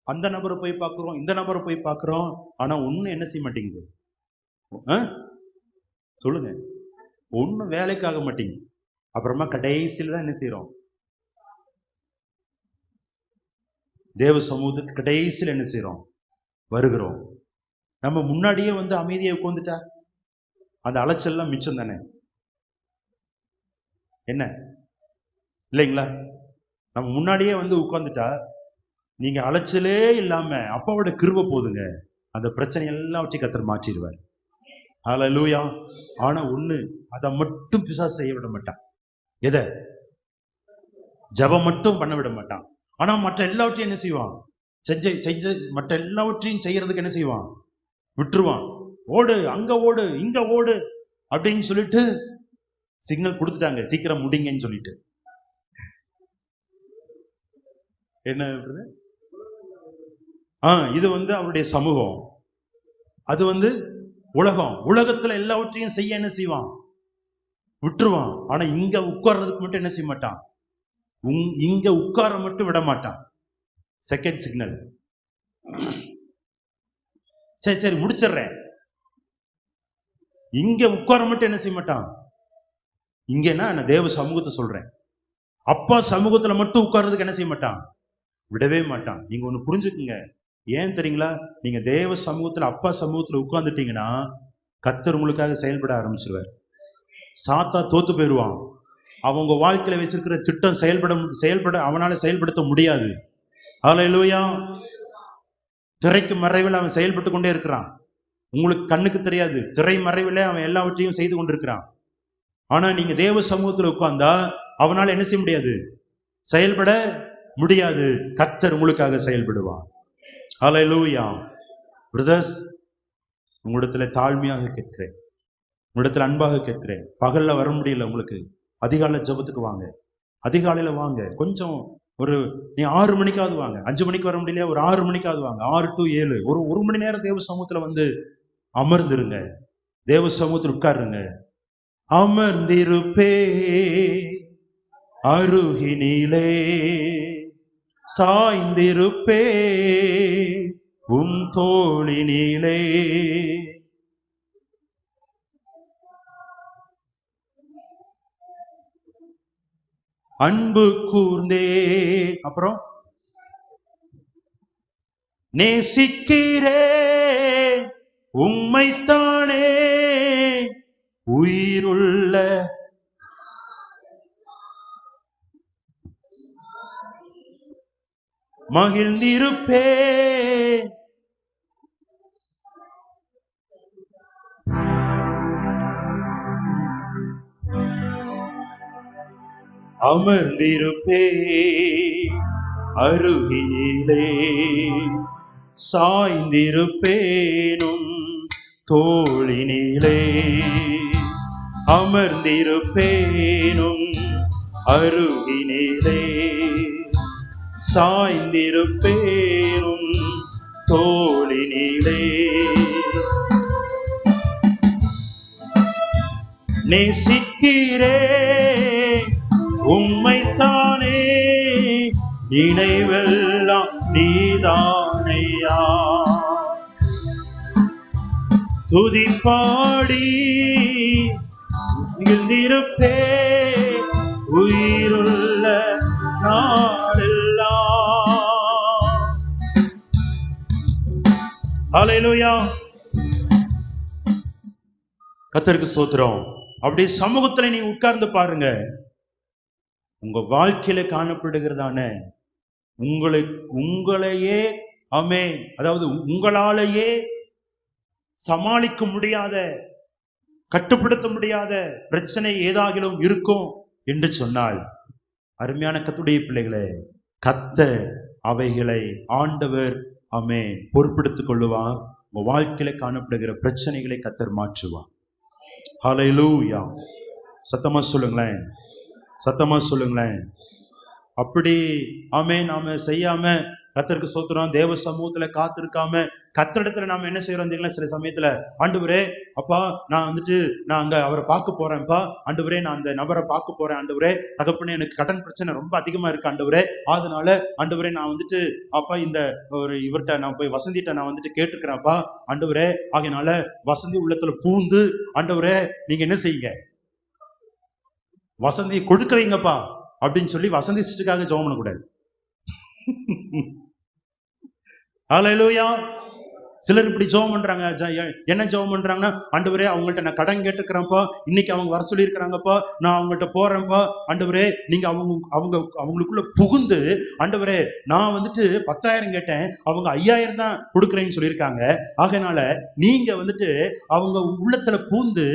அந்த நபரை போய் பாக்குறோம், இந்த நபரை போய் பாக்குறோம். ஆனா ஒண்ணு என்ன செய்ய மாட்டேங்குது. சொல்லுங்க. ஒண்ணும் வேலைக்காக மாட்டேங்குது. அப்புறமா கடைசியில தான் என்ன செய்யறோம்? தேவ சமூகத்துக்கு கடைசியில் என்ன செய்யறோம்? வருகிறோம். நம்ம முன்னாடியே வந்து அமைதியை உட்கார்ந்துட்டா அந்த அலைச்சல்லாம் மிச்சம் தானே. என்ன இல்லைங்களா? நம்ம முன்னாடியே வந்து உட்கார்ந்துட்டா நீங்க அலைச்சலே இல்லாம அப்பாவோட கிருபை போதுங்க, அந்த பிரச்சனை எல்லாம் வச்சு கர்த்தர் மாற்றிடுவார். ஹல்லேலூயா. ஆனா ஒண்ணு, அதை மட்டும் பிசாசு செய்ய விட மாட்டான். எதை? ஜெபம் மட்டும் பண்ண விட மாட்டான். ஆனா மற்ற எல்லாவற்றையும் என்ன செய்வான்? செஞ்ச மற்ற எல்லாவற்றையும் செய்யறதுக்கு என்ன செய்வான்? விட்டுருவான். ஓடு, அங்க ஓடு, இங்க ஓடு அப்படின்னு சொல்லிட்டு சிக்னல் கொடுத்துட்டாங்க, சீக்கிரம் முடிங்கன்னு சொல்லிட்டு. என்ன இது வந்து அவருடைய சமூகம். அது வந்து உலகத்துல எல்லாவற்றையும் செய்ய என்ன செய்வான்? விட்டுருவான். ஆனா இங்க உட்கார்றதுக்கு மட்டும் என்ன செய்ய மாட்டான்? இங்க உட்கார மட்டும் விட மாட்டான். Second signal. சரி முடிச்சிடுறேன். இங்க உட்கார மட்டும் என்ன செய்ய மாட்டான்? இங்கன்னா நான் தேவ சமூகத்தை சொல்றேன். அப்பா சமூகத்துல மட்டும் உட்கார்றதுக்கு என்ன செய்ய மாட்டான்? விடவே மாட்டான். நீங்க ஒண்ணு புரிஞ்சுக்குங்க. ஏன் தெரியுங்களா? நீங்க தேவ சமூகத்துல, அப்பா சமூகத்துல உட்கார்ந்துட்டீங்கன்னா கர்த்தர் உங்களுக்காக செயல்பட ஆரம்பிச்சிருவார். சாத்தா தோத்து போயிடுவான். அவங்க வாழ்க்கையில வச்சிருக்கிற திட்டம் செயல்பட அவனால செயல்படுத்த முடியாது. ஹல்லேலூயா. திரைக்கு மறைவில் அவன் செயல்பட்டு கொண்டே இருக்கிறான். உங்களுக்கு கண்ணுக்கு தெரியாது, திரை மறைவில் அவன் எல்லாவற்றையும் செய்து கொண்டிருக்கிறான். ஆனா நீங்க தேவ சமூகத்துல உட்கார்ந்தா அவனால என்ன செய்ய முடியாது? செயல்பட முடியாது. கர்த்தர் உங்களுக்காக செயல்படுவான். ஹல்லேலூயா. பிரதர்ஸ், உங்களிடத்துல தாழ்மையாக கேட்கிறேன், உங்களிடத்துல அன்பாக கேட்கிறேன். பகல்ல வர முடியல உங்களுக்கு, அதிகாலை ஜெபத்துக்கு வாங்க. அதிகாலையில வாங்க. கொஞ்சம் நீ 6 மணிக்காவது வாங்க. 5 மணிக்கு வர முடியலையா? ஒரு 6 மணிக்காவது வாங்க. 6 to 7 ஒரு மணி நேரம் தேவ சமூகத்துல வந்து அமர்ந்திருங்க. தேவ சமூகத்தில் உட்காருங்க. அமர்ந்திருப்பே அருகினிலே, சாய்ந்திருப்பே உம் தோளினிலே. அன்பு கூர்ந்தே, அப்புறம் நேசிக்கிறே உம்மைத்தானே, உயிருள்ள மகிழ்ந்திருப்பே. அமர்ந்திருப்பே அருகினிலே, சாய்ந்திருப்பேனும் தோளினிலே. அமர்ந்திருப்பேனும் அருகினிலே, சாய்ந்திருப்பேனும் தோளினிலே. நேசிக்கிறே உம்மைத்தானே, நினைவெல்லாம் நீதானையா. துதிப்பாடி மகிழ்ந்திருப்பே உயிருள்ள நாளெல்லாம். ஹல்லேலூயா. கர்த்தருக்கு ஸ்தோத்திரம். அப்படியே சமூகத்துல நீ உட்கார்ந்து பாருங்க. உங்க வாழ்க்கையில காணப்படுகிறதான உங்களையே ஆமென், அதாவது உங்களாலேயே சமாளிக்க முடியாத, கட்டுப்படுத்த முடியாத பிரச்சனை ஏதாகிலும் இருக்கும் என்று சொன்னால், அருமையான கர்த்தருடைய பிள்ளைகளே, கர்த்தர் அவைகளை ஆண்டவர் ஆமென் பொறுப்பெடுத்துக் கொள்ளுவார். உங்க வாழ்க்கையில காணப்படுகிற பிரச்சனைகளை கர்த்தர் மாற்றுவார். ஹல்லேலூயா. சத்தமா சொல்லுங்களேன், சத்தமா சொல்லுங்களேன். அப்படி ஆமென் நாம செய்யாம கர்த்தருக்கு ஸ்தோத்திரம், தேவ சமூகத்துல காத்திருக்காம கர்த்தரிடத்துல நாம என்ன செய்யறோம் தெரியுங்களா? சில சமயத்துல, ஆண்டவரே அப்பா நான் அங்க அவரை பார்க்க போறேன்ப்பா, ஆண்டவரே நான் அந்த நபரை பார்க்க போறேன், ஆண்டவரே தகப்பனே எனக்கு கடன் பிரச்சனை ரொம்ப அதிகமா இருக்கு ஆண்டவரே, அதனால ஆண்டவரே நான் அப்பா இந்த இவர்கிட்ட நான் போய் வசந்திட்ட நான் கேட்டுக்கிறேன்ப்பா ஆண்டவரே, ஆகையினால வசந்தி உள்ளத்துல பூந்து ஆண்டவரே நீங்க என்ன செய்யுங்க, வசந்தியை கொடுக்க வைங்கப்பா அப்படின்னு சொல்லி வசந்தி சிஸ்டருக்காக ஜெபம் பண்ணக்கூடாது. ஹல்லேலூயா. சிலர் இப்படி ஜெபம் பண்றாங்க. என்ன ஜெபம் பண்றாங்கன்னா, ஆண்டவரே அவங்கள்ட்ட நான் கடன் கேட்டுக்கிறேன்ப்பா, இன்னைக்கு அவங்க வர சொல்லி இருக்கிறாங்கப்பா, நான் அவங்கள்ட்ட போறேன்ப்பா, ஆண்டவரே நீங்க அவங்களுக்குள்ள புகுந்து, ஆண்டவரே நான் 10,000 கேட்டேன், அவங்க 5,000 தான் கொடுக்குறேன்னு சொல்லியிருக்காங்க, ஆகையினால நீங்க அவங்க உள்ளத்துல பூந்து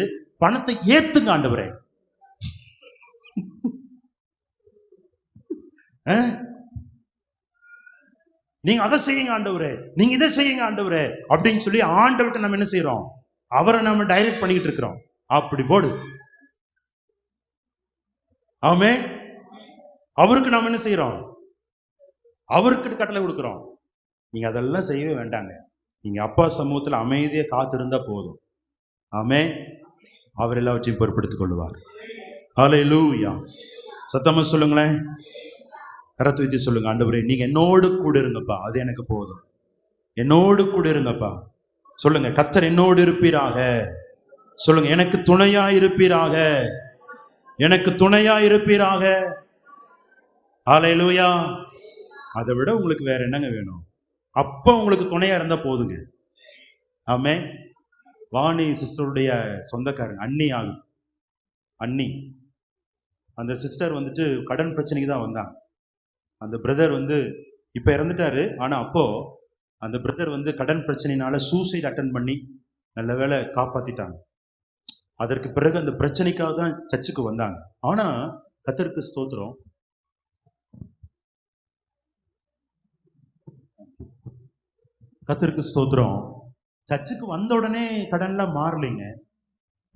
பணத்தை ஏத்துங்க ஆண்டவரே. நீங்க அதை செய்யுங்க ஆண்டவரே, நீங்க இதை செய்யுங்க ஆண்டவரே அப்படின்னு சொல்லி ஆண்டவர்கிட்ட நம்ம என்ன செய்யறோம்? அவரை நம்ம டைரக்ட் பண்ணிக்கிட்டு இருக்கிறோம். அப்படி போடு. ஆமென். அவருக்கு நாம என்ன செய்யறோம்? அவருக்கு கட்டளை கொடுக்கிறோம். நீங்க அதெல்லாம் செய்யவே வேண்டாங்க. நீங்க அப்பா சமூகத்துல அமைதியா காத்திருந்தா போதும். ஆமென். அவர் எல்லாவற்றையும் பொறுப்படுத்திக் கொள்வார். ஹல்லேலூயா. சத்தமா சொல்லுங்களேன். கரத்தை வைத்து சொல்லுங்க, ஆண்டவரே நீங்க என்னோடு கூட இருங்கப்பா, அது எனக்கு போதும். என்னோடு கூட இருங்கப்பா. சொல்லுங்க, கர்த்தர் என்னோடு இருப்பீராக. சொல்லுங்க, எனக்கு துணையா இருப்பீராக, எனக்கு துணையா இருப்பீராக. ஹல்லேலூயா. அதை விட உங்களுக்கு வேற என்னங்க வேணும்? அப்ப உங்களுக்கு துணையா இருந்தா போதுங்க. ஆமென். வாணி சிஸ்டருடைய சொந்தக்காரங்க, அண்ணி ஆகும். அண்ணி, அந்த சிஸ்டர் வந்துட்டு கடன் பிரச்சனைக்கு தான் வந்தாங்க. அந்த பிரதர் வந்து இப்ப இறந்துட்டாரு. ஆனா அப்போ அந்த பிரதர் வந்து கடன் பிரச்சனையினால சூசைட் அட்டன் பண்ணி நல்ல வேளை காப்பாத்திட்டாங்க. அதற்கு பிறகு அந்த பிரச்சனைக்காக தான் சர்ச்சுக்கு வந்தாங்க. ஆனா கர்த்தருக்கு ஸ்தோத்திரம், கர்த்தருக்கு ஸ்தோத்திரம், சர்ச்சுக்கு வந்த உடனே கடன்லாம் மாறலைங்க.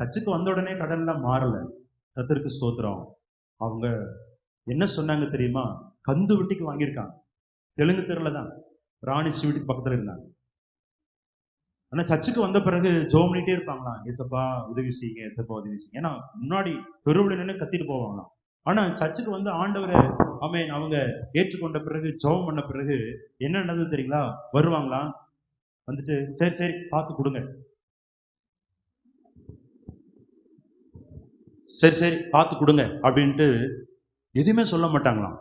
சர்ச்சுக்கு வந்த உடனே கடன்லாம் மாறல. கர்த்தருக்கு ஸ்தோத்திரம். அவங்க என்ன சொன்னாங்க தெரியுமா? கந்து வட்டிக்கு வாங்கியிருக்காங்க. தெலுங்கு தெருல தான், ராணி ஸ்வீட்டுக்கு பக்கத்துல இருந்தாங்க. ஆனா சர்ச்சுக்கு வந்த பிறகு ஜெபம் பண்ணிட்டே இருப்பாங்களாம், ஏசப்பா உதவி செய்யுங்க, ஏசப்பா உதவி செய்யுங்க. ஏன்னா முன்னாடி பெருவுல நின்று கத்திட்டு போவாங்களாம். ஆனா சர்ச்சுக்கு வந்து ஆண்டவரை ஆமென் அவங்க ஏற்றுக்கொண்ட பிறகு, ஜெபம் பண்ண பிறகு என்ன நடந்தது தெரியுங்களா? வருவாங்களாம், வந்துட்டு சரி சரி பார்த்து கொடுங்க, சரி சரி பார்த்து கொடுங்க அப்படின்ட்டு எதுவுமே சொல்ல மாட்டாங்களாம்.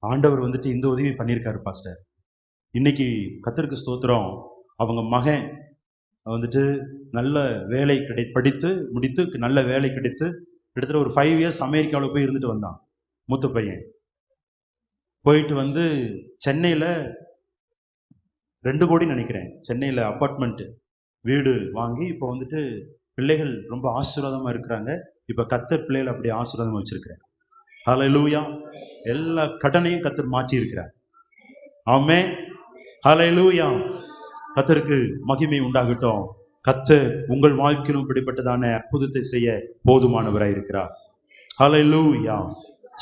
ஆண்டவர் வந்துட்டு இந்த உதவி பண்ணியிருக்காரு பாஸ்டர். இன்னைக்கு கர்த்தருக்கு ஸ்தோத்திரம், அவங்க மகன் வந்துட்டு நல்ல வேலை படித்து முடித்து நல்ல வேலை கிடைத்து கிட்டத்தட்ட ஒரு 5 இயர்ஸ் அமெரிக்காவில் போய் இருந்துட்டு வந்தான். மூத்த பையன் போயிட்டு வந்து சென்னையில 2 கோடி நினைக்கிறேன், சென்னையில அபார்ட்மெண்ட் வீடு வாங்கி இப்போ வந்துட்டு பிள்ளைகள் ரொம்ப ஆசீர்வாதமா இருக்கிறாங்க. இப்ப கர்த்தர் பிள்ளைகள் அப்படி ஆசீர்வாதமா வச்சிருக்கிறார். ஹல்லேலூயா. எல்லா கடனையும் கர்த்தர் மாற்றி இருக்கிறார். ஆமென். ஹல்லேலூயா. கர்த்தருக்கு மகிமை உண்டாகட்டும். கர்த்தர் உங்கள் வாழ்க்கையிலும் இப்படிப்பட்டதான அற்புதத்தை செய்ய போதுமானவராய் இருக்கிறார். ஹல்லேலூயா.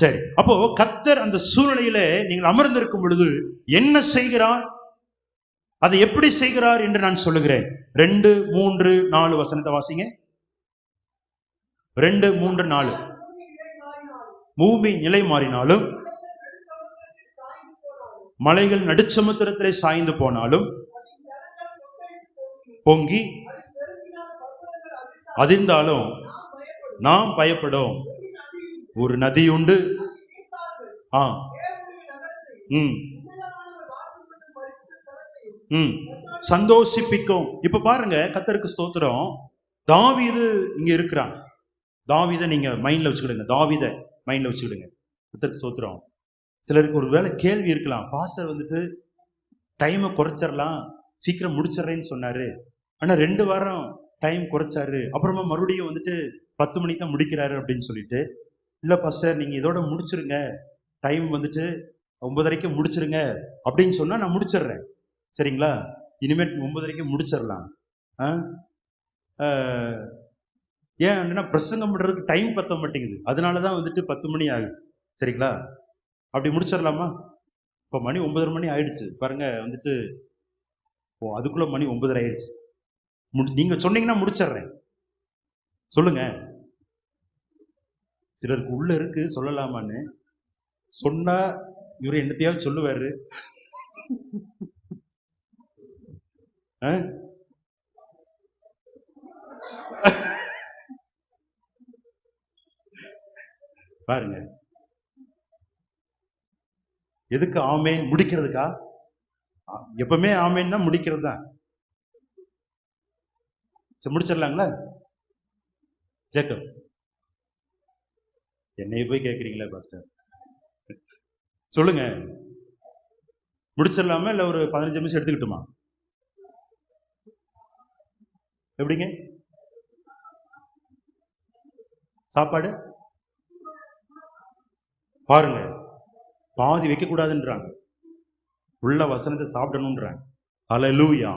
சரி, அப்போ கர்த்தர் அந்த சூழ்நிலையில நீங்கள் அமர்ந்திருக்கும் பொழுது என்ன செய்கிறார், அதை எப்படி செய்கிறார் என்று நான் சொல்லுகிறேன். 2, 3, 4 வசனத்தை வாசிங்க. 2, 3, 4. பூமி நிலை மாறினாலும், மலைகள் நடுச்சமுத்திரத்திலே சாய்ந்து போனாலும், பொங்கி அதிர்ந்தாலும் நாம் பயப்படும். ஒரு நதி உண்டு, சந்தோஷிப்பிக்கும். இப்ப பாருங்க, கர்த்தருக்கு ஸ்தோத்திரம். தாவீது இங்க இருக்கிறான். தாவீதை நீங்க மைண்ட்ல வச்சுக்கிடுங்க, தாவீதை மைண்ட்ல வச்சுக்கிடுங்க. கர்த்தருக்கு ஸ்தோத்திரம். சிலருக்கு ஒரு வேளை கேள்வி இருக்கலாம், பாஸ்டர் வந்துட்டு டைமை குறைச்சிடலாம், சீக்கிரம் முடிச்சிடறேன்னு சொன்னாரு, ஆனா 2 வாரம் டைம் குறைச்சாரு, அப்புறமா மறுபடியும் வந்துட்டு 10 மணிக்கு தான் முடிக்கிறாரு அப்படின்னு சொல்லிட்டு, இல்ல பாஸ்டர் நீங்க இதோட முடிச்சிருங்க, டைம் வந்துட்டு 9:30க்கு முடிச்சிருங்க அப்படின்னு சொன்னா நான் முடிச்சிடுறேன், சரிங்களா? இனிமேல் 9:30க்கு முடிச்சிடலாம். ஏன் அப்படின்னா பிரசங்கம் பண்றதுக்கு டைம் பத்த மாட்டேங்குது, அதனாலதான் வந்துட்டு 10 மணி ஆகுது, சரிங்களா? அப்படி முடிச்சிடலாமா? இப்ப மணி 9:30 மணி ஆயிடுச்சு பாருங்க, வந்துட்டு அதுக்குள்ள மணி 9:30 ஆயிடுச்சு. நீங்க சொன்னீங்கன்னா முடிச்சிடுறேன், சொல்லுங்க. சிலருக்கு உள்ள இருக்கு சொல்லலாமான்னு, சொன்னா இவரு என்னத்தையாவது சொல்லுவாரு. பாருங்க, எதுக்கு ஆமேன்? முடிக்கிறதுக்கா? எப்பவுமே ஆமேன்னா முடிக்கிறது தான். முடிச்சிடலாங்களா? ஜேக்கப், என்னைய போய் கேட்கறீங்களா பாஸ்டர்? சொல்லுங்க, முடிச்சிடலாமா இல்ல ஒரு 15 நிமிஷம் எடுத்துக்கிட்டுமா? எப்படிங்க சாப்பாடு? பாருங்க, பாதி வைக்க கூடாதுன்றாங்க, உள்ள வசனத்தை சாப்பிடணும்ன்றாங்க. ஹல்லேலூயா.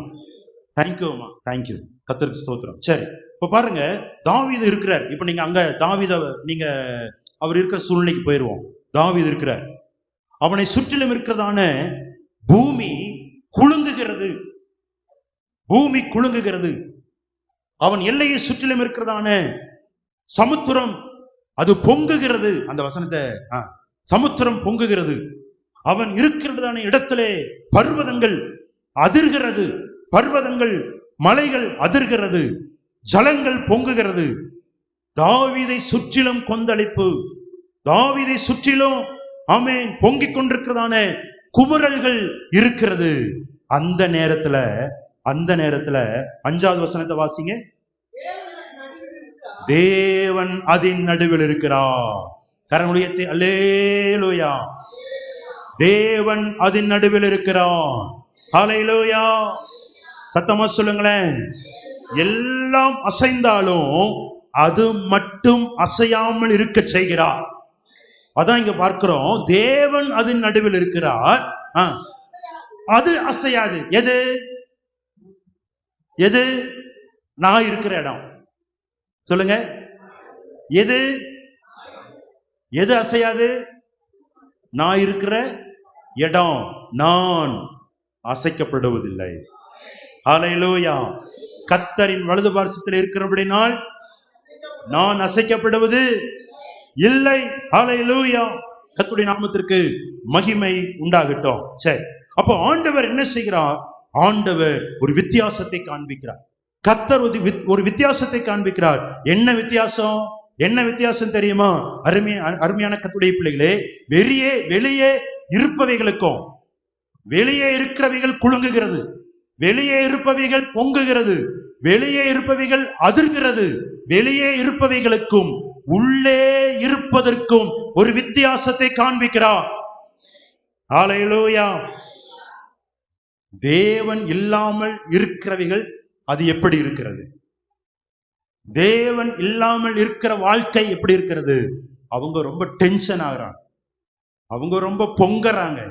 தேங்க்யூமா, தேங்க்யூ. கர்த்தருக்கு ஸ்தோத்திரம். சரி, இப்ப பாருங்க, தாவீது இருக்கிறார். இப்ப நீங்க அங்க தாவீத நீங்க அவர் இருக்கிற சூழ்நிலைக்கு போயிருவோம். தாவீது இருக்கிறார், அவனை சுற்றிலும் இருக்கிறதான பூமி குலுங்குகிறது, பூமி குலுங்குகிறது. அவன் எல்லையை சுற்றிலும் இருக்கிறதான சமுத்திரம் அது பொங்குகிறது. அந்த வசனத்தை சமுத்திரம் பொங்குகிறது. அவன் இருக்கிறதான இடத்திலே பர்வதங்கள் அதிர்கிறது. பர்வதங்கள் மலைகள் அதிர்கிறது. ஜலங்கள் பொங்குகிறது. தாவீதை சுற்றிலும் கொந்தளிப்பு. தாவீதை சுற்றிலும் ஆமென் பொங்கிக் கொண்டிருக்கிறதான குமுறல்கள் இருக்கிறது. அந்த நேரத்துல 5வது வசனத்தை வாசிங்க. தேவன் அதன் நடுவில் இருக்கிறார். கரமுடையத்தை அல்லேலூயா. தேவன் அதன் நடுவில் இருக்கிறார். ஹல்லேலூயா. சத்தமா சொல்லுங்களேன். எல்லாம் அசைந்தாலும் அது மட்டும் அசையாமல் இருக்க செய்கிறார். அதான் இங்க பார்க்கிறோம். தேவன் அதன் நடுவில் இருக்கிறார். அது அசையாது. எது எது? நான் இருக்கிற இடம். சொல்லுங்க. எது எது அசையாது? நான் இருக்கிற இடம். நான் அசைக்கப்படுவதில்லை. ஹல்லேலூயா. கர்த்தரின் வலது பார்சத்தில் இருக்கிறபடினால் நான் அசைக்கப்படுவது இல்லை. ஹல்லேலூயா. கர்த்தருடைய நாமத்திற்கு மகிமை உண்டாகட்டும். சரி, அப்போ ஆண்டவர் என்ன செய்கிறார்? ஆண்டவர் ஒரு வித்தியாசத்தை காண்பிக்கிறார். கர்த்தர் ஒரு வித்தியாசத்தை காண்பிக்கிறார். என்ன வித்தியாசம்? என்ன வித்தியாசம் தெரியுமா? அருமையான கர்த்தருடைய பிள்ளைகளே, வெளியே இருப்பவைகளுக்கும் வெளியே இருக்கிறவைகள் குலுங்குகிறது, வெளியே இருப்பவைகள் பொங்குகிறது, வெளியே இருப்பவைகள் அதிர்கிறது. வெளியே இருப்பவைகளுக்கும் உள்ளே இருப்பதற்கும் ஒரு வித்தியாசத்தை காண்பிக்கிறார். ஹல்லேலூயா. தேவன் இல்லாமல் இருக்கிறவைகள் அது எப்படி இருக்கிறது? தேவன் இல்லாமல் இருக்கிற வாழ்க்கை எப்படி இருக்கிறது? அவங்க ரொம்ப டென்ஷன் ஆகுறாங்க, அவங்க ரொம்ப பொங்கறாங்க,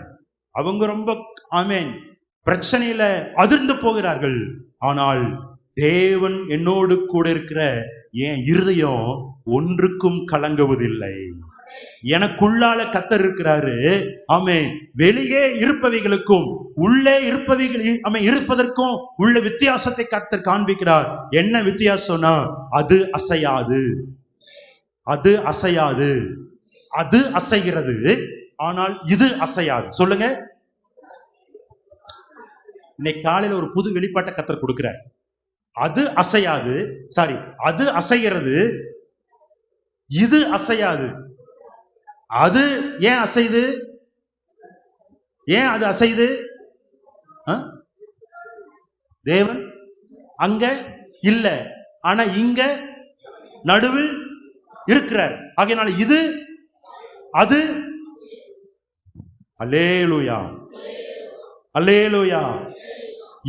அவங்க ரொம்ப ஆமென் பிரச்சனையில அதிர்ந்து போகிறார்கள். ஆனால் தேவன் என்னோடு கூட இருக்கிற என் இருதயம் ஒன்றுக்கும் கலங்குவதில்லை. எனக்குள்ளால கர்த்தர் இருக்கிறாரு. ஆமென். வெளியே இருப்பவைகளுக்கும் உள்ளே இருப்பதற்கும் உள்ள வித்தியாசத்தை கர்த்தர் காண்பிக்கிறார். என்ன வித்தியாசம்னா, அது அசையாது, அது அசையாது. அது அசைகிறது, ஆனால் இது அசையாது. சொல்லுங்க. இன்னைக்கு காலையில ஒரு புது வெளிப்பாட்டை கர்த்தர் கொடுக்கிறார். அது அசையாது, சாரி, அது அசைகிறது, இது அசையாது. அது ஏன் அசைது? ஏன் அது அசைது? தேவன் அங்க இல்ல, ஆனா இங்க நடுவில் இருக்கிறார். ஆகையினால இது அது. அல்லேலூயா, அல்லேலூயா.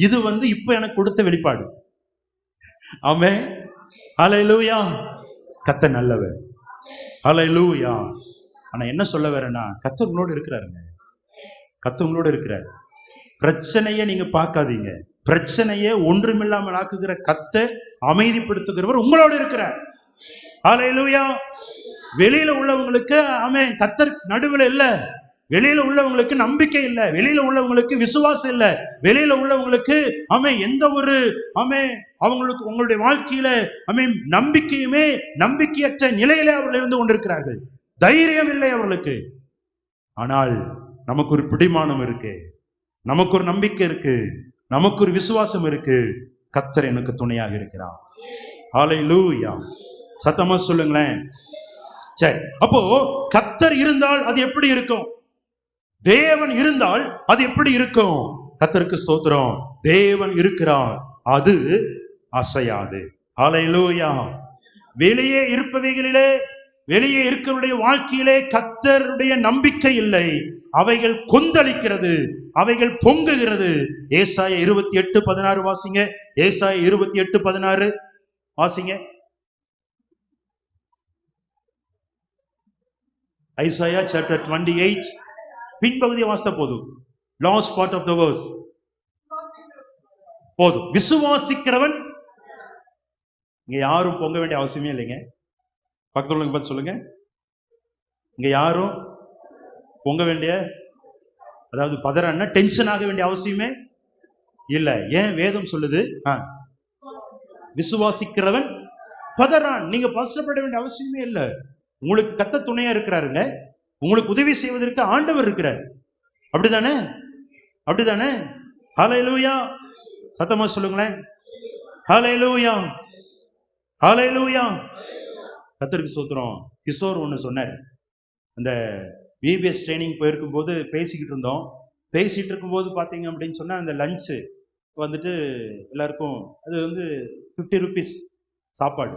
இது இப்ப எனக்கு கொடுத்த வெளிப்பாடு. ஆமென். ஹல்லேலூயா. கர்த்தர் நல்லவர். ஹல்லேலூயா. ஆனா என்ன சொல்ல வரேன்னா, கர்த்தர் உங்களோட இருக்கிறாருங்க. கர்த்தர் உங்களோட இருக்கிறார். பிரச்சனையை நீங்க பார்க்காதீங்க. பிரச்சனையை ஒன்றுமில்லாமல் ஆக்குகிற கர்த்தர், அமைதிப்படுத்துகிறவர் உங்களோட இருக்கிறார். ஹல்லேலூயா. வெளியில உள்ளவங்களுக்கு ஆமென் கர்த்தர் நடுவில் இல்ல. வெளியில உள்ளவங்களுக்கு நம்பிக்கை இல்ல, வெளியில உள்ளவங்களுக்கு விசுவாசம் இல்ல, வெளியில உள்ளவங்களுக்கு எந்த ஒரு அவங்களுக்கு உங்களுடைய வாழ்க்கையில நம்பிக்கையற்ற நிலையில அவர்கள் இருந்து கொண்டிருக்கிறார்கள். தைரியம் இல்லை அவர்களுக்கு. ஆனால் நமக்கு ஒரு பிடிமானம் இருக்கு, நமக்கு ஒரு நம்பிக்கை இருக்கு, நமக்கு ஒரு விசுவாசம் இருக்கு. கர்த்தர் எனக்கு துணையாக இருக்கிறார். ஹல்லேலூயா. சத்தமா சொல்லுங்களேன். சரி, அப்போ கர்த்தர் இருந்தால் அது எப்படி இருக்கும்? தேவன் இருந்தால் அது எப்படி இருக்கும்? கர்த்தருக்கு ஸ்தோத்திரம். தேவன் இருக்கிறார், அது அசையாது. ஹல்லேலூயா. வெளியே இருப்பவைகளிலே, வெளியே இருக்கிறவருடைய வாழ்க்கையிலே கர்த்தருடைய நம்பிக்கை இல்லை. அவைகள் கொந்தளிக்கிறது, அவைகள் பொங்குகிறது. ஏசாயா 28:16 வாசிங்க. ஏசாயா 28:16 வாசிங்க. ஐசாயா chapter 28 பின்பகுதியை வாசித்த போதும். Last part of the verse போதும். விசுவாசிக்கிறவன், இங்க யாரும் பொங்க வேண்டிய அவசியமே இல்லைங்க. பக்கத்துல உள்ளவங்க பார்த்து சொல்லுங்க, இங்க யாரும் பொங்க வேண்டிய, அதாவது பதறன்னா டென்ஷன் ஆக வேண்டிய அவசியமே இல்ல. ஏன்? வேதம் சொல்லுது, விசுவாசிக்கிறவன் பதறான். நீங்க பதற்றப்பட வேண்டிய அவசியமே இல்லை. உங்களுக்கு கர்த்தர் துணையா இருக்கிறாருங்க. உங்களுக்கு உதவி செய்வதற்கு ஆண்டவர் இருக்கிறார். அப்படிதானே? அப்படிதானே? ஹல்லேலூயா. சத்தமா சொல்லுங்களேன். ஹல்லேலூயா, ஹல்லேலூயா. கர்த்தருக்கு ஸ்தோத்திரம். கிஷோர் ஒண்ணு சொன்னார். அந்த விபிஎஸ் ட்ரைனிங் போயிருக்கும் போது பேசிக்கிட்டு இருந்தோம். பேசிட்டு இருக்கும்போது பாத்தீங்க அப்படின்னு சொன்னா அந்த லஞ்சு வந்துட்டு எல்லாருக்கும் அது 50 rupees சாப்பாடு.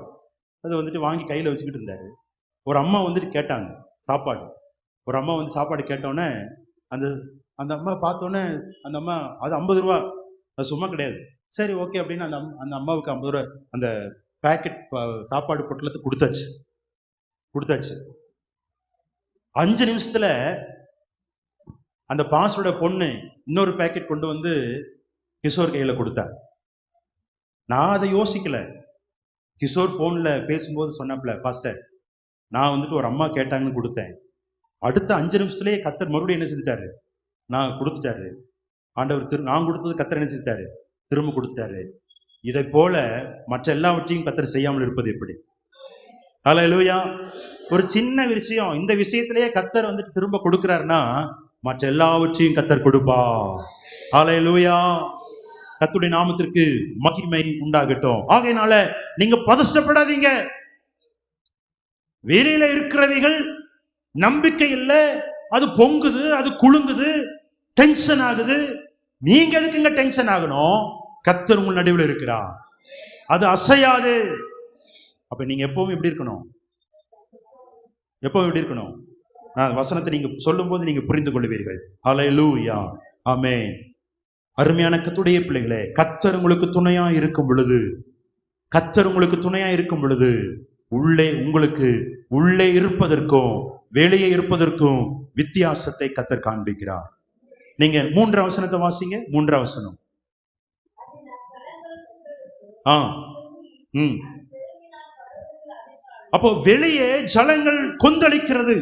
அது வாங்கி கையில வச்சுக்கிட்டு இருந்தாரு. ஒரு அம்மா கேட்டாங்க சாப்பாடு. ஒரு அம்மா சாப்பாடு கேட்டோன்னே அந்த அந்த அம்மா பார்த்தோன்னே அந்த அம்மா அது 50 ரூபா, அது சும்மா கிடையாது. சரி ஓகே அப்படின்னு அந்த அம்மாவுக்கு 50 ரூபா அந்த பேக்கெட் சாப்பாடு பொட்டலத்தை கொடுத்தாச்சு. 5 நிமிஷத்துல அந்த பாஸோட பொண்ணு இன்னொரு பேக்கெட் கொண்டு கிஷோர் கையில கொடுத்தார். நான் அதை யோசிக்கல. கிஷோர் போன்ல பேசும்போது சொன்னாப்ல, பாஸ்டர் நான் ஒரு அம்மா கேட்டாங்கன்னு கொடுத்தேன். அடுத்த 5 நிமிஷத்துலயே கர்த்தர் மறுபடியும் என்ன செஞ்சுட்டாரு? நான் கொடுத்துட்டாரு. ஆண்டவர் நான் கொடுத்தது கர்த்தர் என்ன செஞ்சுட்டாரு? திரும்ப கொடுத்துட்டாரு. இதை போல மற்ற எல்லாவற்றையும் கர்த்தர் செய்யாமல் இருப்பது எப்படி? ஹல்லேலூயா. ஒரு சின்ன விஷயம், இந்த விஷயத்திலேயே கர்த்தர் திரும்ப கொடுக்கிறாருன்னா மற்ற எல்லாவற்றையும் கர்த்தர் கொடுப்பா. ஹல்லேலூயா. கர்த்தருடைய நாமத்திற்கு மகிமை உண்டாகட்டும். ஆகையினால நீங்க பதஷ்டப்படாதீங்க. வெளியில இருக்கிறவைகள் நம்பிக்கை இல்லை, அது பொங்குது, அது குலுங்குது, டென்ஷன் ஆகுது. நீங்க எதுக்குங்க டென்ஷன் ஆகணும்? கர்த்தர் உங்கள் நடுவில் இருக்கிறார், அது அசையாது. அப்ப நீங்க எப்பவும் எப்படி இருக்கணும்? எப்பவும் எப்படி இருக்கணும்? நான் வசனத்தை நீங்க சொல்லும் போது நீங்க புரிந்து கொள்வீர்கள். ஹல்லேலூயா, ஆமென். அருமையான கர்த்தருடைய பிள்ளைகளே, கர்த்தர் உங்களுக்கு துணையா இருக்கும் பொழுது, கர்த்தர் உங்களுக்கு துணையா இருக்கும் பொழுது உங்களுக்கு உள்ளே இருப்பதற்கும் வெளியே இருப்பதற்கும் வித்தியாசத்தை கர்த்தர் காண்பிக்கிறார். நீங்க 3 வசனத்தை வாசிங்க. 3 வசனம். அப்போ வெளியே ஜலங்கள் கொந்தளிக்கிறது,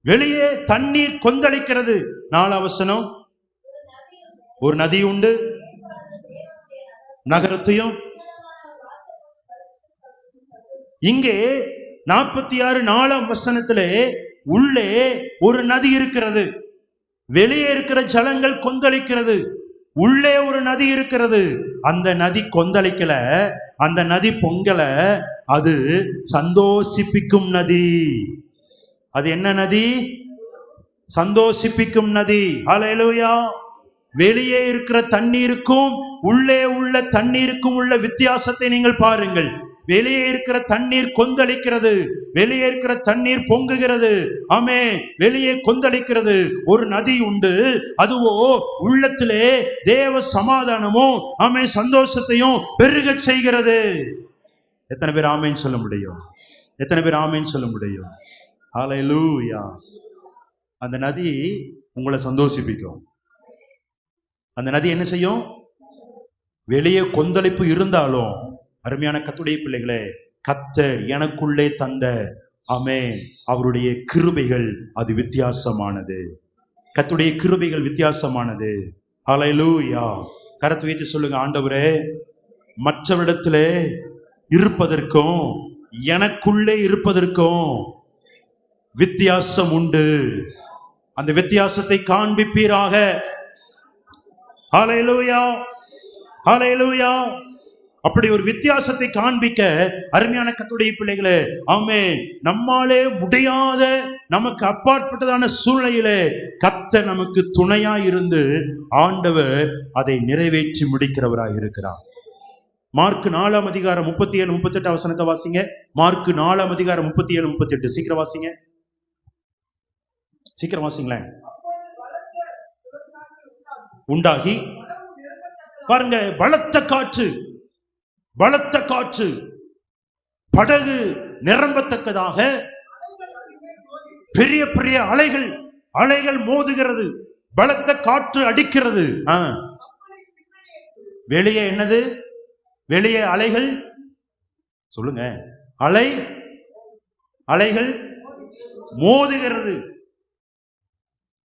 வெளியே தண்ணீர் கொந்தளிக்கிறது. 4 வசனம். ஒரு நதி உண்டு, நகரத்தையும். இங்கே 46 4 வசனத்திலே உள்ளே ஒரு நதி இருக்கிறது. வெளியே இருக்கிற ஜலங்கள் கொந்தளிக்கிறது, உள்ளே ஒரு நதி இருக்கிறது. அந்த நதி கொந்தளிக்கல, அந்த நதி பொங்கல, அது சந்தோஷிப்பிக்கும் நதி. அது என்ன நதி? சந்தோஷிப்பிக்கும் நதி. ஹல்லேலூயா. வெளியே இருக்கிற தண்ணீருக்கும் உள்ளே உள்ள தண்ணீருக்கும் உள்ள வித்தியாசத்தை நீங்கள் பாருங்கள். வெளியே இருக்கிற தண்ணீர் கொந்தளிக்கிறது, வெளியே இருக்கிற தண்ணீர் பொங்குகிறது. ஆமே, வெளியே கொந்தளிக்கிறது. ஒரு நதி உண்டு, அதுவோ உள்ளத்திலே தேவ சமாதானமும் ஆமே சந்தோஷத்தையும் பெருக செய்கிறது. எத்தனை பேர் ஆமேன்னு சொல்ல முடியும்? எத்தனை பேர் ஆமேன்னு சொல்ல முடியும்? ஹல்லேலூயா. அந்த நதி உங்களை சந்தோஷிப்பிக்கும். அந்த நதி என்ன செய்யும்? வெளியே கொந்தளிப்பு இருந்தாலும், அருமையான கர்த்தருடைய பிள்ளைகளே, கர்த்தர் எனக்குள்ளே தந்த ஆமென் அவருடைய கிருபைகள் அது வித்தியாசமானது. கர்த்தருடைய கிருபைகள் வித்தியாசமானது. ஹல்லேலூயா. கரத்தை வைத்து சொல்லுங்க, ஆண்டவரே மற்றவரிடத்திலே இருப்பதற்கும் எனக்குள்ளே இருப்பதற்கும் வித்தியாசம் உண்டு. அந்த வித்தியாசத்தை காண்பிப்பீராக. ஹல்லேலூயா, ஹல்லேலூயா. அப்படி ஒரு வித்தியாசத்தை காண்பிக்க அருமையான கர்த்தருடைய பிள்ளைகளே, ஆமென், நம்மாலே முடியாத நமக்கு அப்பாற்பட்டதான சூழ்நிலையிலே கர்த்தர் நமக்கு துணையா இருந்து ஆண்டவர் அதை நிறைவேற்றி முடிக்கிறவராக இருக்கிறார். மார்க் 4 அதிகாரம் 37 38 வசனத்தை வாசிங்க. மார்க் 4 அதிகாரம் 37 38. சீக்கிரம் வாசிங்க, சீக்கிரம் வாசிங்களேன். உண்டாகி பாருங்க, பலத்த காற்று, பலத்த காற்று, படகு நிரம்பத்தக்கதாக பெரிய பெரிய அலைகள், அலைகள் மோதுகிறது, பலத்த காற்று அடிக்கிறது. வெளியே என்னது? வெளியே அலைகள். சொல்லுங்க, அலைகள் மோதுகிறது.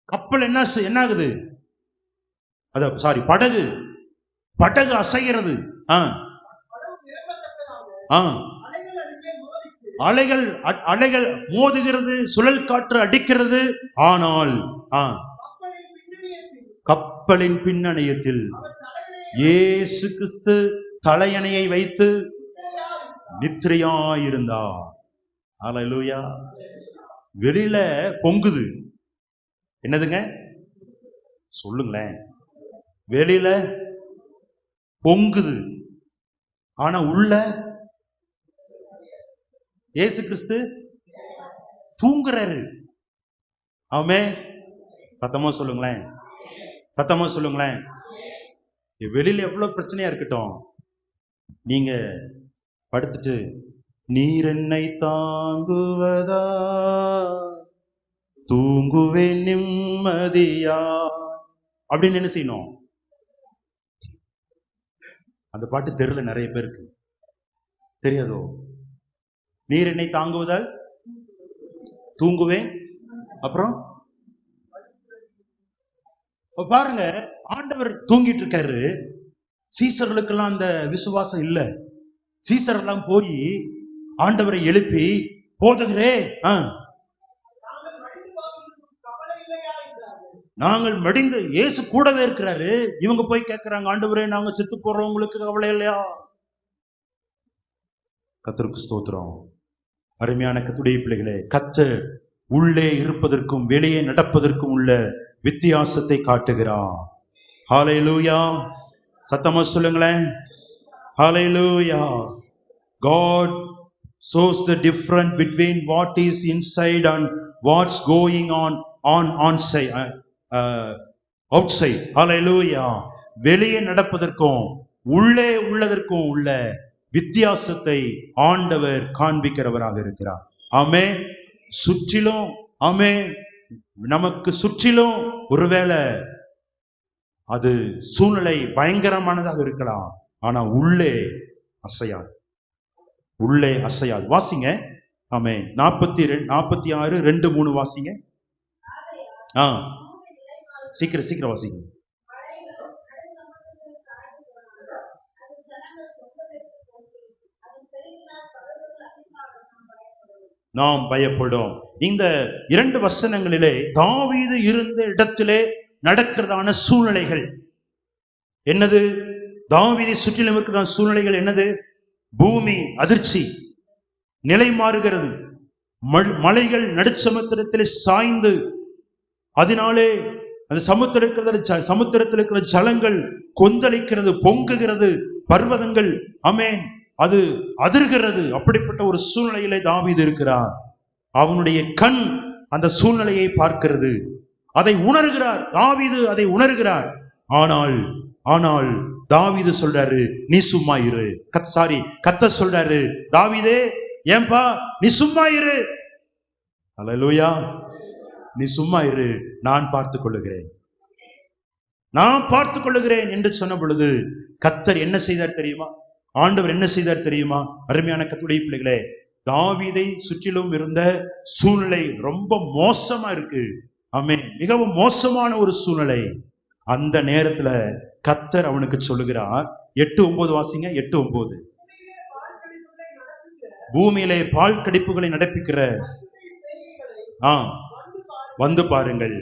கப்பல் என்ன ஆகுது? படகு அசைகிறது. அலைகள் அலைகள் மோதுகிறது, சுழல் காற்று அடிக்கிறது. ஆனால் கப்பலின் பின்னணியத்தில் இயேசு கிறிஸ்து தலையணையை வைத்து நித்திரையாயிருந்தார். அல்லேலூயா. வெளியில பொங்குது, என்னதுங்க சொல்லுங்களேன்? வெளியில பொங்குது, ஆனா உள்ள இயேசு கிறிஸ்து தூங்குறாரு. ஆமென். சத்தமா சொல்லுங்களேன், சத்தமா சொல்லுங்களேன். வெளியில எவ்வளவு பிரச்சனையா இருக்கட்டும், நீங்க படுத்துட்டு நீர் என்னை தாங்குவதா தூங்குவேன் நிம்மதியா அப்படின்னு என்ன செய்யணும்? அந்த பாட்டு தெருல நிறைய பேருக்கு தெரியாதோ? நீர் என்னை தாங்குவதால் தூங்குவேன். அப்புறம் பாருங்க, ஆண்டவர் தூங்கிட்டு இருக்காரு. சீசர்களுக்கெல்லாம் அந்த விசுவாசம் இல்ல. சீசர் எல்லாம் போய் ஆண்டவரை எழுப்பி, போதகரே நாங்கள் மடிந்து, இயேசு கூடவே இருக்கிறாரு. இவங்க போய் கேட்கிறாங்க, ஆண்டவரே நாங்க செத்து போறோம், உங்களுக்கு கவலை இல்லையா? கர்த்தருக்கு ஸ்தோத்திரம். அருமையான கர்த்தருடைய பிள்ளைகளே, கர்த்தர் உள்ளே இருப்பதற்கும் வெளியே நடப்பதற்கும் உள்ள வித்தியாசத்தை காட்டுகிறார். ஹல்லேலூயா. சத்தமா சொல்லுங்களேன், ஹல்லேலூயா. God shows the difference between what is inside and what's going on outside. ஹல்லேலூயா. வெளியே நடப்பதற்கும் உள்ளே உள்ளதற்கும் உள்ள வித்தியாசத்தை ஆண்டவர் காண்பிக்கிறவராக இருக்கிறார். ஆமென். சுற்றிலும் நமக்கு சுற்றிலும் ஒருவேளை அது சூழ்நிலை பயங்கரமானதாக இருக்கலாம், ஆனா உள்ளே அசையாது, உள்ளே அசையாது. வாசிங்க. ஆமென். 46:2-3 வாசிங்க. சீக்கிரம் வாசிங்க. நாம் பயப்படும். இந்த 2 வசனங்களிலே தாவீது இருந்த இடத்திலே நடக்கிறதான சூழ்நிலைகள் என்னது? தாவீதை சுற்றிலும் இருக்கிற சூழ்நிலைகள் என்னது? பூமி அதிர்ச்சி, நிலை மாறுகிறது, மலைகள் நடுச்சமுத்திரத்திலே சாய்ந்து, அதனாலே அந்த சமுத்திரத்தில் இருக்கிற ஜலங்கள் கொந்தளிக்கிறது, பொங்குகிறது, பர்வதங்கள் ஆமென் அது அதிர்கிறது. அப்படிப்பட்ட ஒரு சூழ்நிலையிலே தாவீது இருக்கிறார். அவனுடைய கண் அந்த சூழ்நிலையை பார்க்கிறது, அதை உணர்கிறார். தாவீது அதை உணர்கிறார். ஆனால் தாவீது சொல்றாரு, நீ சும்மா இரு. கர்த்தர் சொல்றாரு, தாவீதே ஏன்பா நீ சும்மா இரு. அல்லேலூயா. நீ சும்மா இரு, நான் பார்த்துக் கொள்ளுகிறேன் என்று சொன்ன பொழுது கர்த்தர் என்ன செய்தார் தெரியுமா? ஆண்டவர் என்ன செய்தார் தெரியுமா? அருமையான கர்த்தருடைய பிள்ளைகளே, தாவீதை சுற்றிலும் இருந்த சூழ்நிலை ரொம்ப மோசமா இருக்கு. ஆமென். மிகவும் மோசமான ஒரு சூழ்நிலை. அந்த நேரத்துல கர்த்தர் அவனுக்கு சொல்லுகிறார். 8-9 வாசிங்க. 8-9. பூமியிலே பால் கடிப்புகளை நடப்பிக்கிற வந்து பாருங்கள்.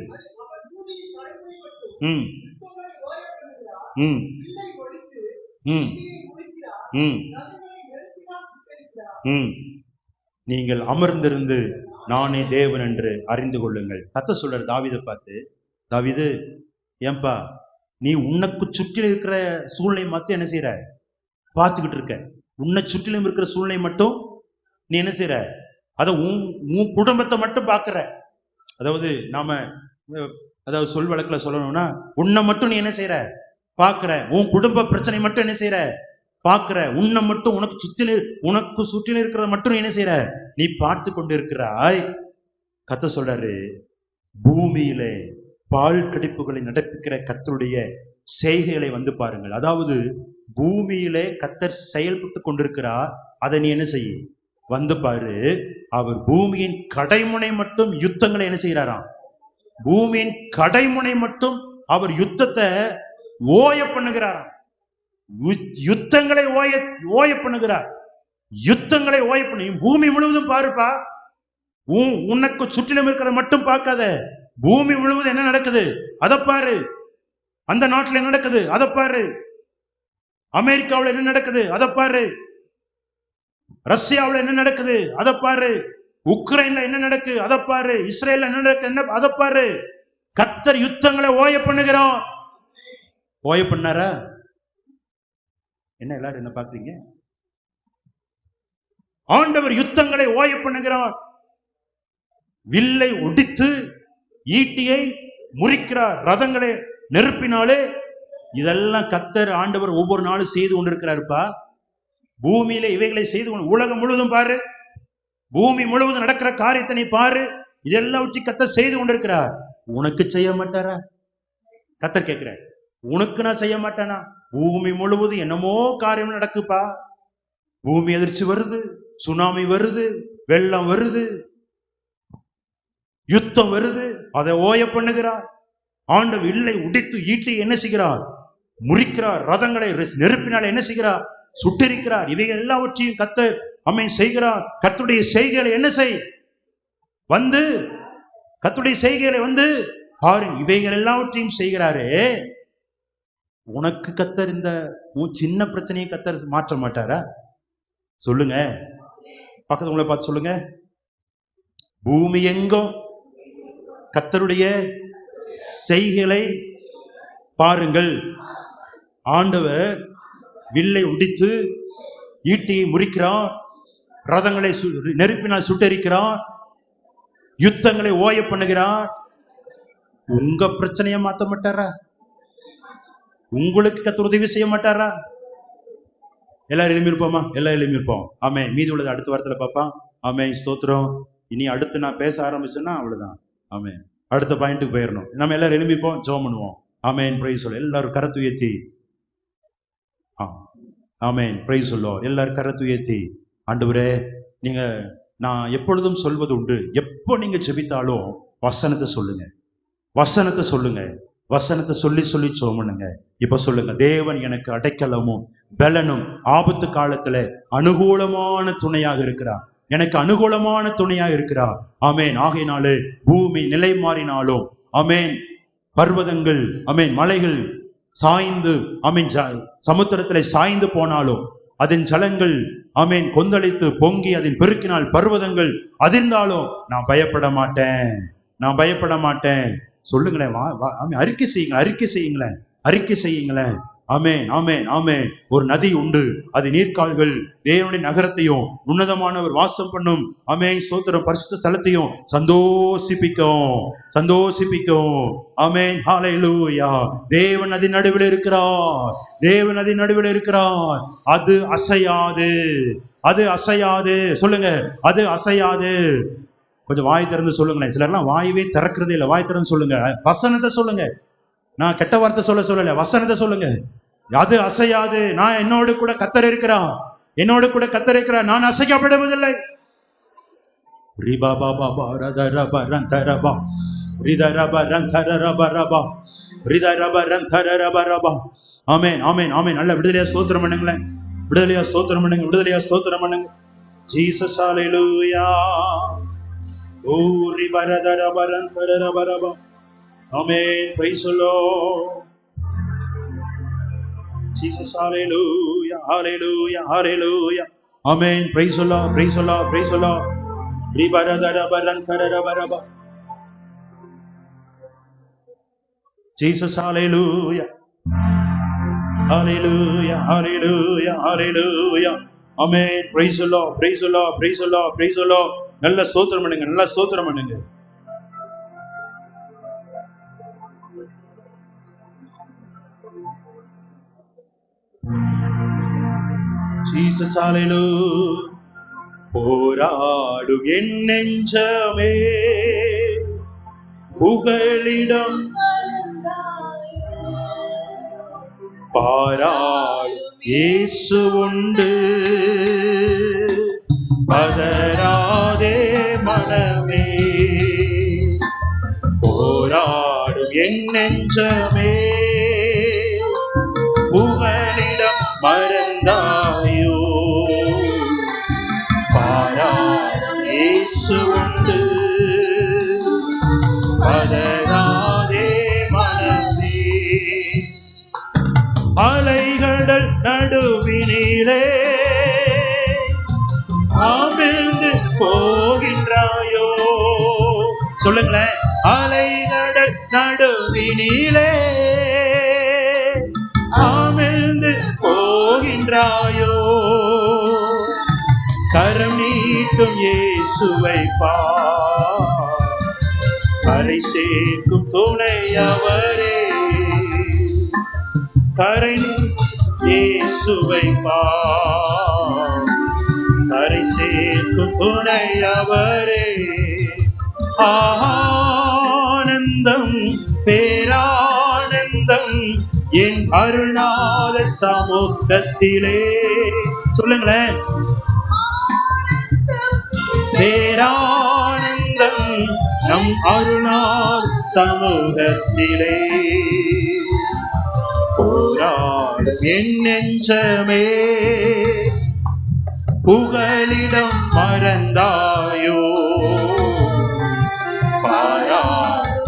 நீங்கள் அமர்ந்திருந்து நானே தேவன் என்று அறிந்து கொள்ளுங்கள். கர்த்தர் சொல்றார் தாவீதை பார்த்து, தாவீது ஏன்பா நீ உனக்கு சுற்றிலும் இருக்கிற சூழ்நிலை மட்டும் என்ன செய்யற? பார்த்துக்கிட்டு இருக்க. உன்னை சுற்றிலும் இருக்கிற சூழ்நிலை மட்டும் நீ என்ன செய்யற? அத உன் குடும்பத்தை மட்டும் பாக்குற. அதாவது சொல் வழக்குல சொல்லணும்னா, உன்னை மட்டும் நீ என்ன செய்யற? பாக்குற. உன் குடும்ப பிரச்சனை மட்டும் என்ன செய்யற? பாக்குற. உன்னை மட்டும் உனக்கு சுற்றிலும் இருக்கிறத மட்டும் நீ என்ன செய்யற? நீ பார்த்து கொண்டு இருக்கிறாய். கர்த்தர் சொல்றாரு, பூமியிலே பால் கடிப்புகளை நடப்பிக்கிற கர்த்தருடைய செய்கைகளை வந்து பாருங்கள். அதாவது பூமியிலே கர்த்தர் செயல்பட்டு கொண்டிருக்கிறார். அதை நீ என்ன செய்ய? வந்து பாரு. அவர் பூமியின் கடைமுனை மட்டும் யுத்தங்களை என்ன செய்யறாராம்? பூமியின் கடைமுனை மட்டும் அவர் யுத்தத்தை ஓய பண்ணுகிறாராம். யுத்தங்களை ஓய பண்ணுகிறார். யுத்தங்களை ஓய பண்ணி பூமி முழுவதும் பாருப்பா. உனக்கு சுற்றிலும் இருக்கிறத மட்டும் பார்க்காத, பூமி முழுவதும் என்ன நடக்குது அதை பாரு. அந்த நாட்டில் என்ன நடக்குது அதை பாரு. அமெரிக்காவில் என்ன நடக்குது அதை பாரு. ரஷ்யாவில் என்ன நடக்குது அதை பாரு. உக்ரைன்ல என்ன நடக்கு அதை பாரு. இஸ்ரேல்ல என்ன நடக்கு அதை பாரு. கர்த்தர் யுத்தங்களை ஓய பண்ணுகிறார். ஓய பண்ணாரா? என்ன எல்லாரும் என்ன பாக்குறீங்க? ஆண்டவர் யுத்தங்களை ஓய பண்ணுகிறார். வில்லை ஒடித்து ஈட்டியை முறிக்கிறார், ரதங்களை நெருப்பினாலே. இதெல்லாம் கர்த்தர் ஆண்டவர் ஒவ்வொரு நாளும் செய்து கொண்டிருக்கிறாருப்பா. பூமியில இவைகளை செய்து கொண்டு, உலகம் முழுவதும் பாரு, பூமி முழுவதும் நடக்கிற காரியத்தை நீ பாரு. இதெல்லாம் வச்சு கர்த்தர் செய்து கொண்டிருக்கிறார். உனக்கு செய்ய மாட்டாரா? கர்த்தர் கேட்கிறார், உனக்கு நான் செய்ய மாட்டேனா? பூமி முழுவதும் என்னமோ காரியம் நடக்குப்பா. பூமி அதிர்ச்சி வருது, சுனாமி வருது, வெள்ளம் வருது, யுத்தம் வருது. அதை ஓய பண்ணுகிறார். ஆண்டவர் வில்லை உடைத்து ஈட்டி என்ன செய்கிறார்? முறிக்கிறார். ரதங்களை நெருப்பினால் என்ன செய்கிறார்? சுட்டரிக்கிறார். இவைகள் எல்லாவற்றையும் கர்த்தர் செய்கிறார். கர்த்தருடைய செய்கைகளை என்ன செய் வந்து, கர்த்தருடைய செய்கைகளை வந்து பாரு. இவைகள் எல்லாவற்றையும் செய்கிறாரே. உனக்கு கர்த்தர் இந்த சின்ன பிரச்சனையை கர்த்தர் மாற்ற மாட்டாரா? சொல்லுங்க, பக்கத்து உங்களை பார்த்து சொல்லுங்க. பூமி எங்கும் கர்த்தருடைய செய்கைகளை பாருங்கள். ஆண்டவர் வில்லை உடித்து ஈட்டியை முறிக்கிறார், ரதங்களை நெருப்பினால் சுட்டரிக்கிறார், யுத்தங்களை ஓய பண்ணுகிறார். உங்க பிரச்சனையை மாற்ற மாட்டாரா? உங்களுக்கு கர்த்தர் உதவி செய்ய மாட்டாரா? எல்லாரும் எழுப்பி இருப்போமா? எல்லாம் எழுப்பி இருப்போம். ஆமே. மீதி உள்ளது அடுத்த வாரத்துல பாப்பா. ஆமே, ஸ்தோத்திரம். இனி அடுத்து நான் பேச ஆரம்பிச்சேன்னா அவ்வளவுதான். ஆமே, அடுத்த பாயிண்ட்டுக்கு போயிடணும். நம்ம எல்லாரும் எழுப்பிப்போம், ஜெபம் பண்ணுவோம். ஆமேன், பிரைஸ் சொல்லு. எல்லாரும் கரத்து உயர்த்தி. ஆமேன், பிரைஸ் சொல்லோ. எல்லாரும் கரத்து உயர்த்தி. ஆண்டவரே, நீங்க நான் எப்பொழுதும் சொல்வது உண்டு, எப்போ நீங்க ஜெபித்தாலும் வசனத்தை சொல்லுங்க, வசனத்தை சொல்லுங்க, வசனத்தை சொல்லி சொல்லி ஜெபம் பண்ணுங்க. இப்ப சொல்லுங்க, தேவன் எனக்கு அடைக்கலமும் பலனும் ஆபத்து காலத்துல அனுகூலமான துணையாக இருக்கிறார். எனக்கு அனுகூலமான துணையாக இருக்கிறார். ஆமேன். ஆகையினாலே பூமி நிலை மாறினாலும், ஆமேன், பர்வதங்கள், ஆமேன், மலைகள் சாய்ந்து, ஆமேன், சமுத்திரத்திலே சாய்ந்து போனாலும், அதன் ஜலங்கள், ஆமேன், கொந்தளித்து பொங்கி அதன் பெருக்கினால் பர்வதங்கள் அதிர்ந்தாலும் நான் பயப்பட மாட்டேன், நான் பயப்பட மாட்டேன். சொல்லுங்களேன், அறிக்கை செய்யுங்களேன், அறிக்கை செய்யுங்களேன், அறிக்கை செய்யுங்களேன். ஆமேன், ஆமேன், ஆமேன். ஒரு நதி உண்டு, அது நீர்க்கால்கள் தேவனுடைய நகரத்தையும் உன்னதமானவர் வாசம் பண்ணும், ஆமேன், ஸ்தோத்திரம், பரிசுத்த ஸ்தலத்தையும் சந்தோஷிப்பிக்கும், சந்தோஷிப்பிக்கும். ஆமேன், ஹல்லேலூயா. தேவன் நதி நடுவில் இருக்கிறார், தேவன் நதி நடுவில் இருக்கிறார். அது அசையாது, அது அசையாது. சொல்லுங்க, அது அசையாது. கொஞ்சம் வாய் திறந்து சொல்லுங்களேன். சிலர்லாம் வாயவே திறக்கிறதே இல்லை. வாய் திறந்து சொல்லுங்க, வசனத்தை சொல்லுங்க. நான் கெட்ட வார்த்தை சொல்லல, வசனத்தை சொல்லுங்க. அது அசையாது. நான் என்னோடு கூட கர்த்தர் இருக்கிறார், என்னோடு கூட கர்த்தர் இருக்கிறார். நான் அசைக்கப்படுவதில்லை. ஆமென், ஆமென், ஆமென். நல்ல விடுதலையா ஸ்தோத்திரம் பண்ணுங்களேன், விடுதலையா ஸ்தோத்திரம் பண்ணுங்க, விடுதலையா ஸ்தோத்திரம் பண்ணுங்க. Jesus, hallelujah. ஓரி பரதர பரந்தர பரபா. Amen. Praise the Lord. Jesus, hallelujah, hallelujah, hallelujah. Amen. Praise the Lord, praise the Lord, praise the Lord. Jesus, hallelujah, hallelujah, hallelujah, hallelujah. Amen. Praise the Lord, praise the Lord, praise the Lord, praise the Lord. நல்ல ஸ்தோத்திரம் பண்ணுங்க, நல்ல ஸ்தோத்திரம் பண்ணுங்க. Jesus, hallelujah. போராடும் என் நெஞ்சமே புகழிடம் பாராடும் இயேசு உண்டு, பதறாதே மனமே. போராடும் என் நெஞ்சமே புகழிடம் மறந்தாயோ, நடுவினிலே அமிழ்ந்து போகின்றாயோ. சொல்லுங்களேன். அலைகடல் நடுவினிலே அமிழ்ந்து போகின்றாயோ. கரம் நீட்டும் இயேசுவை பார், கரை சேர்க்கும் துணை அவரே. கரை இயேசுவை பார், கரை சேர்க்கும் துணை அவரே. ஆனந்தம் பேரானந்தம் என் அருணாத சமூகத்திலே. சொல்லுங்களேன். பேரானந்தம் நம் அருணாத சமூகத்திலே. போராடும் என் நெஞ்சமே, புகலிடம் மறந்தாயோ. பாரா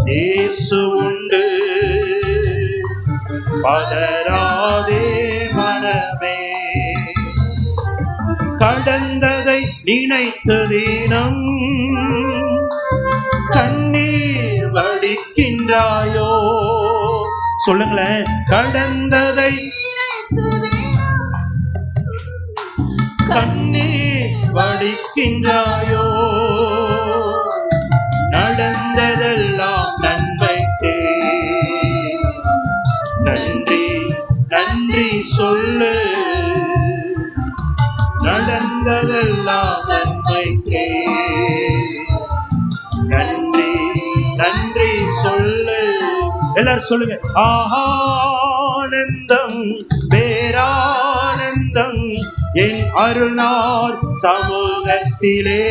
இயேசு உண்டு, பதறாதே மனமே. கடந்ததை நினைத்த தினம் கண்ணீர் வடிக்கின்றாயோ. சொல்லுங்களேன். கடந்ததை கண்ணீர் வடிக்கின்றாயோ. நடந்ததெல்லாம் நன்மைக்கே. நன்றி நன்றி சொல்லு. நடந்ததெல்லாம் நன்மைக்கே. நன்றி நன்றி சொல்லு. எல்லாரும் சொல்லுங்க. ஆனந்தம் பேரானந்தம் என் அருணார் சமூகத்திலே.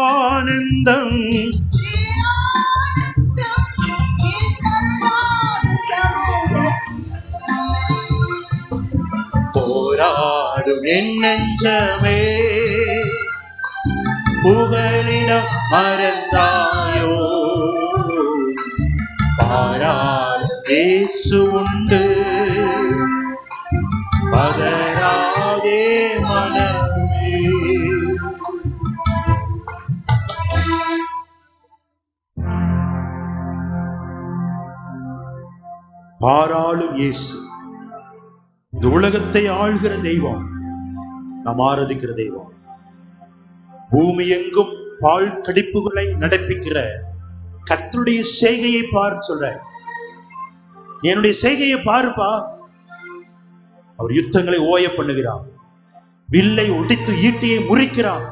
ஆனந்தம் போராடும் என் நெஞ்சமே, புகலிடம் மறந்தாயோ. பாரால் இயேசு உண்டு, பதறாதே மனமே. பாராளும் இயேசு இந்த உலகத்தை ஆள்கிற தெய்வம், நாம் ஆராதிக்கிற தெய்வம். பூமி எங்கும் பால் கடிப்புகளை நடப்பிக்கிற கர்த்தருடைய செய்கையை பார் சொல்ற. என்னுடைய செய்கையை பாருப்பா. அவர் யுத்தங்களை ஓய பண்ணுகிறார், வில்லை ஒடித்து ஈட்டியை முறிக்கிறார்,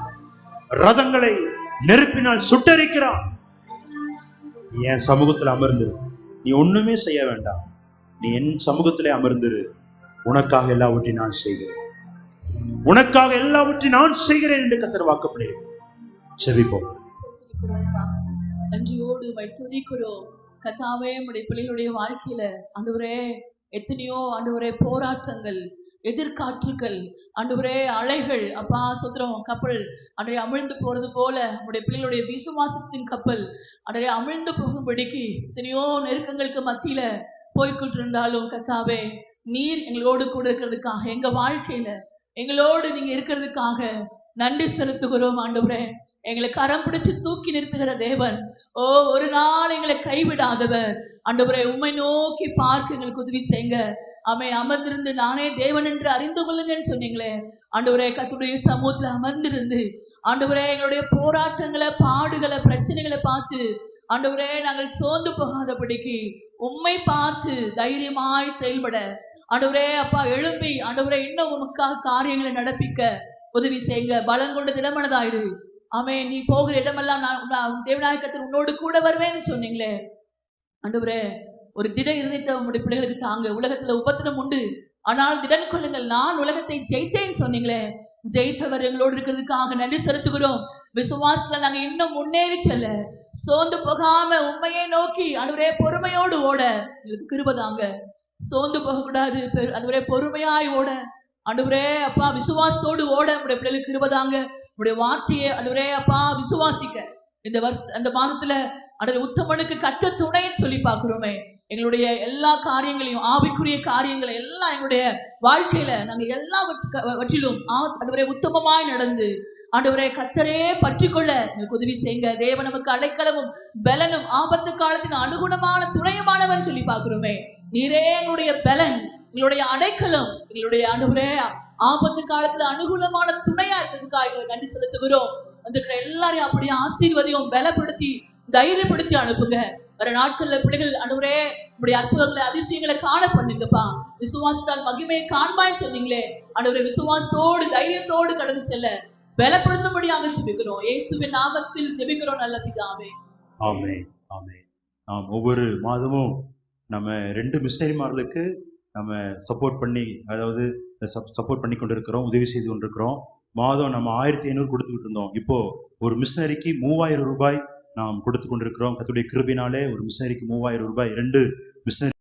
ரதங்களை நெருப்பினால் சுட்டரிக்கிறான். நீ என் சமூகத்தில் அமர்ந்திரு, நீ ஒண்ணுமே செய்ய வேண்டாம், நீ என் சமூகத்திலே அமர்ந்திரு. உனக்காக எல்லாவற்றையும் நான் செய்கிறேன், உனக்காக எல்லாவற்றையும் நான் செய்கிறேன் என்று கர்த்தர் வாக்கு பண்ணியிருக்கிறார். செபிப்போம். நன்றியோடு துதிக்கிறோம் கர்த்தாவே. நம்முடைய பிள்ளைகளுடைய வாழ்க்கையில ஆண்டவரே எத்தனையோ ஆண்டவரே போராட்டங்கள், எதிர்காற்றுகள், ஆண்டவரே அலைகள், அப்பா சுத்திரம் கப்பல் அன்றைய அமிழ்ந்து போறது போல நம்முடைய பிள்ளைகளுடைய விசுவாசத்தின் கப்பல் அன்றைய அமிழ்ந்து போகும்படிக்கு எத்தனையோ நெருக்கங்களுக்கு மத்தியில போய்கிட்டு இருந்தாலும் கர்த்தாவே நீர் எங்களோடு கூட இருக்கிறதுக்காக, எங்க வாழ்க்கையில எங்களோடு நீங்க இருக்கிறதுக்காக நன்றி செலுத்துகிறோம் ஆண்டவரே. எங்களை கரம் பிடிச்சு தூக்கி நிறுத்துகிற தேவன், ஓ ஒரு நாள் எங்களை கைவிடாதவர் ஆண்டவரே. உம்மை நோக்கி பார்க்க எங்களுக்கு உதவி செய்யுங்க. அமர்ந்திருந்து நானே தேவன் என்று அறிந்து கொள்ளுங்கன்னு சொன்னீங்களே ஆண்டவரே. கர்த்தருடைய சமூகத்துல அமர்ந்திருந்து ஆண்டவரே எங்களுடைய போராட்டங்களை, பாடுகளை, பிரச்சனைகளை பார்த்து ஆண்டவரே நாங்கள் சோர்ந்து போகாதபடிக்கு உம்மை பார்த்து தைரியமாய் செயல்பட ஆண்டவரே அப்பா எழும்பி ஆண்டவரே இன்னும் உமக்காக காரியங்களை நடப்பிக்க உதவி செய்யுங்க. பலம் கொண்டு திடமனதாயிரு. ஆமென். நீ போகிற இடமெல்லாம் நான் தேவநாயகத்தில் உன்னோடு கூட வருவேன்னு சொன்னீங்களே ஆண்டவரே. ஒரு திட இருதயத்தை உங்களுடைய பிள்ளைகளுக்கு தாங்க. உலகத்துல உபத்திரம் உண்டு, ஆனால் திடன் கொள்ளுங்கள், நான் உலகத்தை ஜெயித்தேன்னு சொன்னீங்களே. ஜெயித்தவர் எங்களோடு இருக்கிறதுக்காக நன்றி செலுத்துகிறோம். விசுவாசத்துல நாங்க இன்னும் முன்னேறி செல்ல, சோர்ந்து போகாம உண்மையை நோக்கி ஆண்டவரே பொறுமையோடு ஓட எங்களுக்கு கிருபை தாங்க. சோர்ந்து போக கூடாது ஆண்டவரே, பொறுமையாய் ஓட ஆண்டவரே அப்பா விசுவாசத்தோடு ஓட உங்களுடைய பிள்ளைகளுக்கு கிருபை தாங்க. உங்களுடைய வார்த்தையை ஆண்டவரே அப்பா விசுவாசிக்க இந்த மாதத்துல ஆண்டவரே உத்தமனுக்கு கற்ற துணைன்னு சொல்லி பாக்குறோமே. எங்களுடைய எல்லா காரியங்களையும், ஆவிக்குரிய காரியங்களை எல்லாம் எங்களுடைய வாழ்க்கையில நாங்க எல்லாவற்றிலும் ஆண்டவரே உத்தமமாய் நடந்து ஆண்டவரே கர்த்தரே பற்றிக்கொள்ள எங்களுக்கு உதவி செய்யுங்க. தேவன் நமக்கு அடைக்கலமும் பலனும் ஆபத்து காலத்தின் அனுகுணமான துணையுமானவன் சொல்லி பார்க்கிறோமே. நீரே எங்களுடைய பலன், எங்களுடைய அடைக்கலம், எங்களுடைய ஆண்டவரே ஆபத்து காலத்துல அனுகூலமான துணையா இருக்கிறதுக்காக நன்றி செலுத்துகிறோம். வந்திருக்கிற எல்லாரையும் அப்படியே ஆசீர்வதியும், பலப்படுத்தி தைரியப்படுத்தி அனுப்புங்க. வர நாட்கள்ல பிள்ளைகள் ஆண்டவரே உங்களுடைய அற்புதங்களை அதிசயங்களை காண பண்ணுங்கப்பா. விசுவாசத்தால் மகிமையை காண்பான்னு சொன்னீங்களே ஆண்டவரே, விசுவாசத்தோடு தைரியத்தோடு கடந்து செல்ல பலப்படுத்தும்படியாக ஜெபிக்கிறோம். இயேசுவின் நாமத்தில் ஜெபிக்கிறோம் நல்ல பிதாவே. ஆமென், ஆமென். நாம் ஒவ்வொரு மாதமும் நம்ம 2 மிஷனரிமார்களுக்கு நம்ம சப்போர்ட் பண்ணி, அதாவது சப்போர்ட் பண்ணி கொண்டிருக்கிறோம், உதவி செய்து கொண்டிருக்கிறோம். மாதம் நம்ம 1500 கொடுத்துக்கிட்டு இருந்தோம். இப்போ ஒரு மிஷனரிக்கு 3000 ரூபாய் நாம் கொடுத்து கொண்டிருக்கிறோம். கர்த்தருடைய கிருபையினாலே ஒரு மிஷனரிக்கு 3000 ரூபாய் 2 மிஷனரி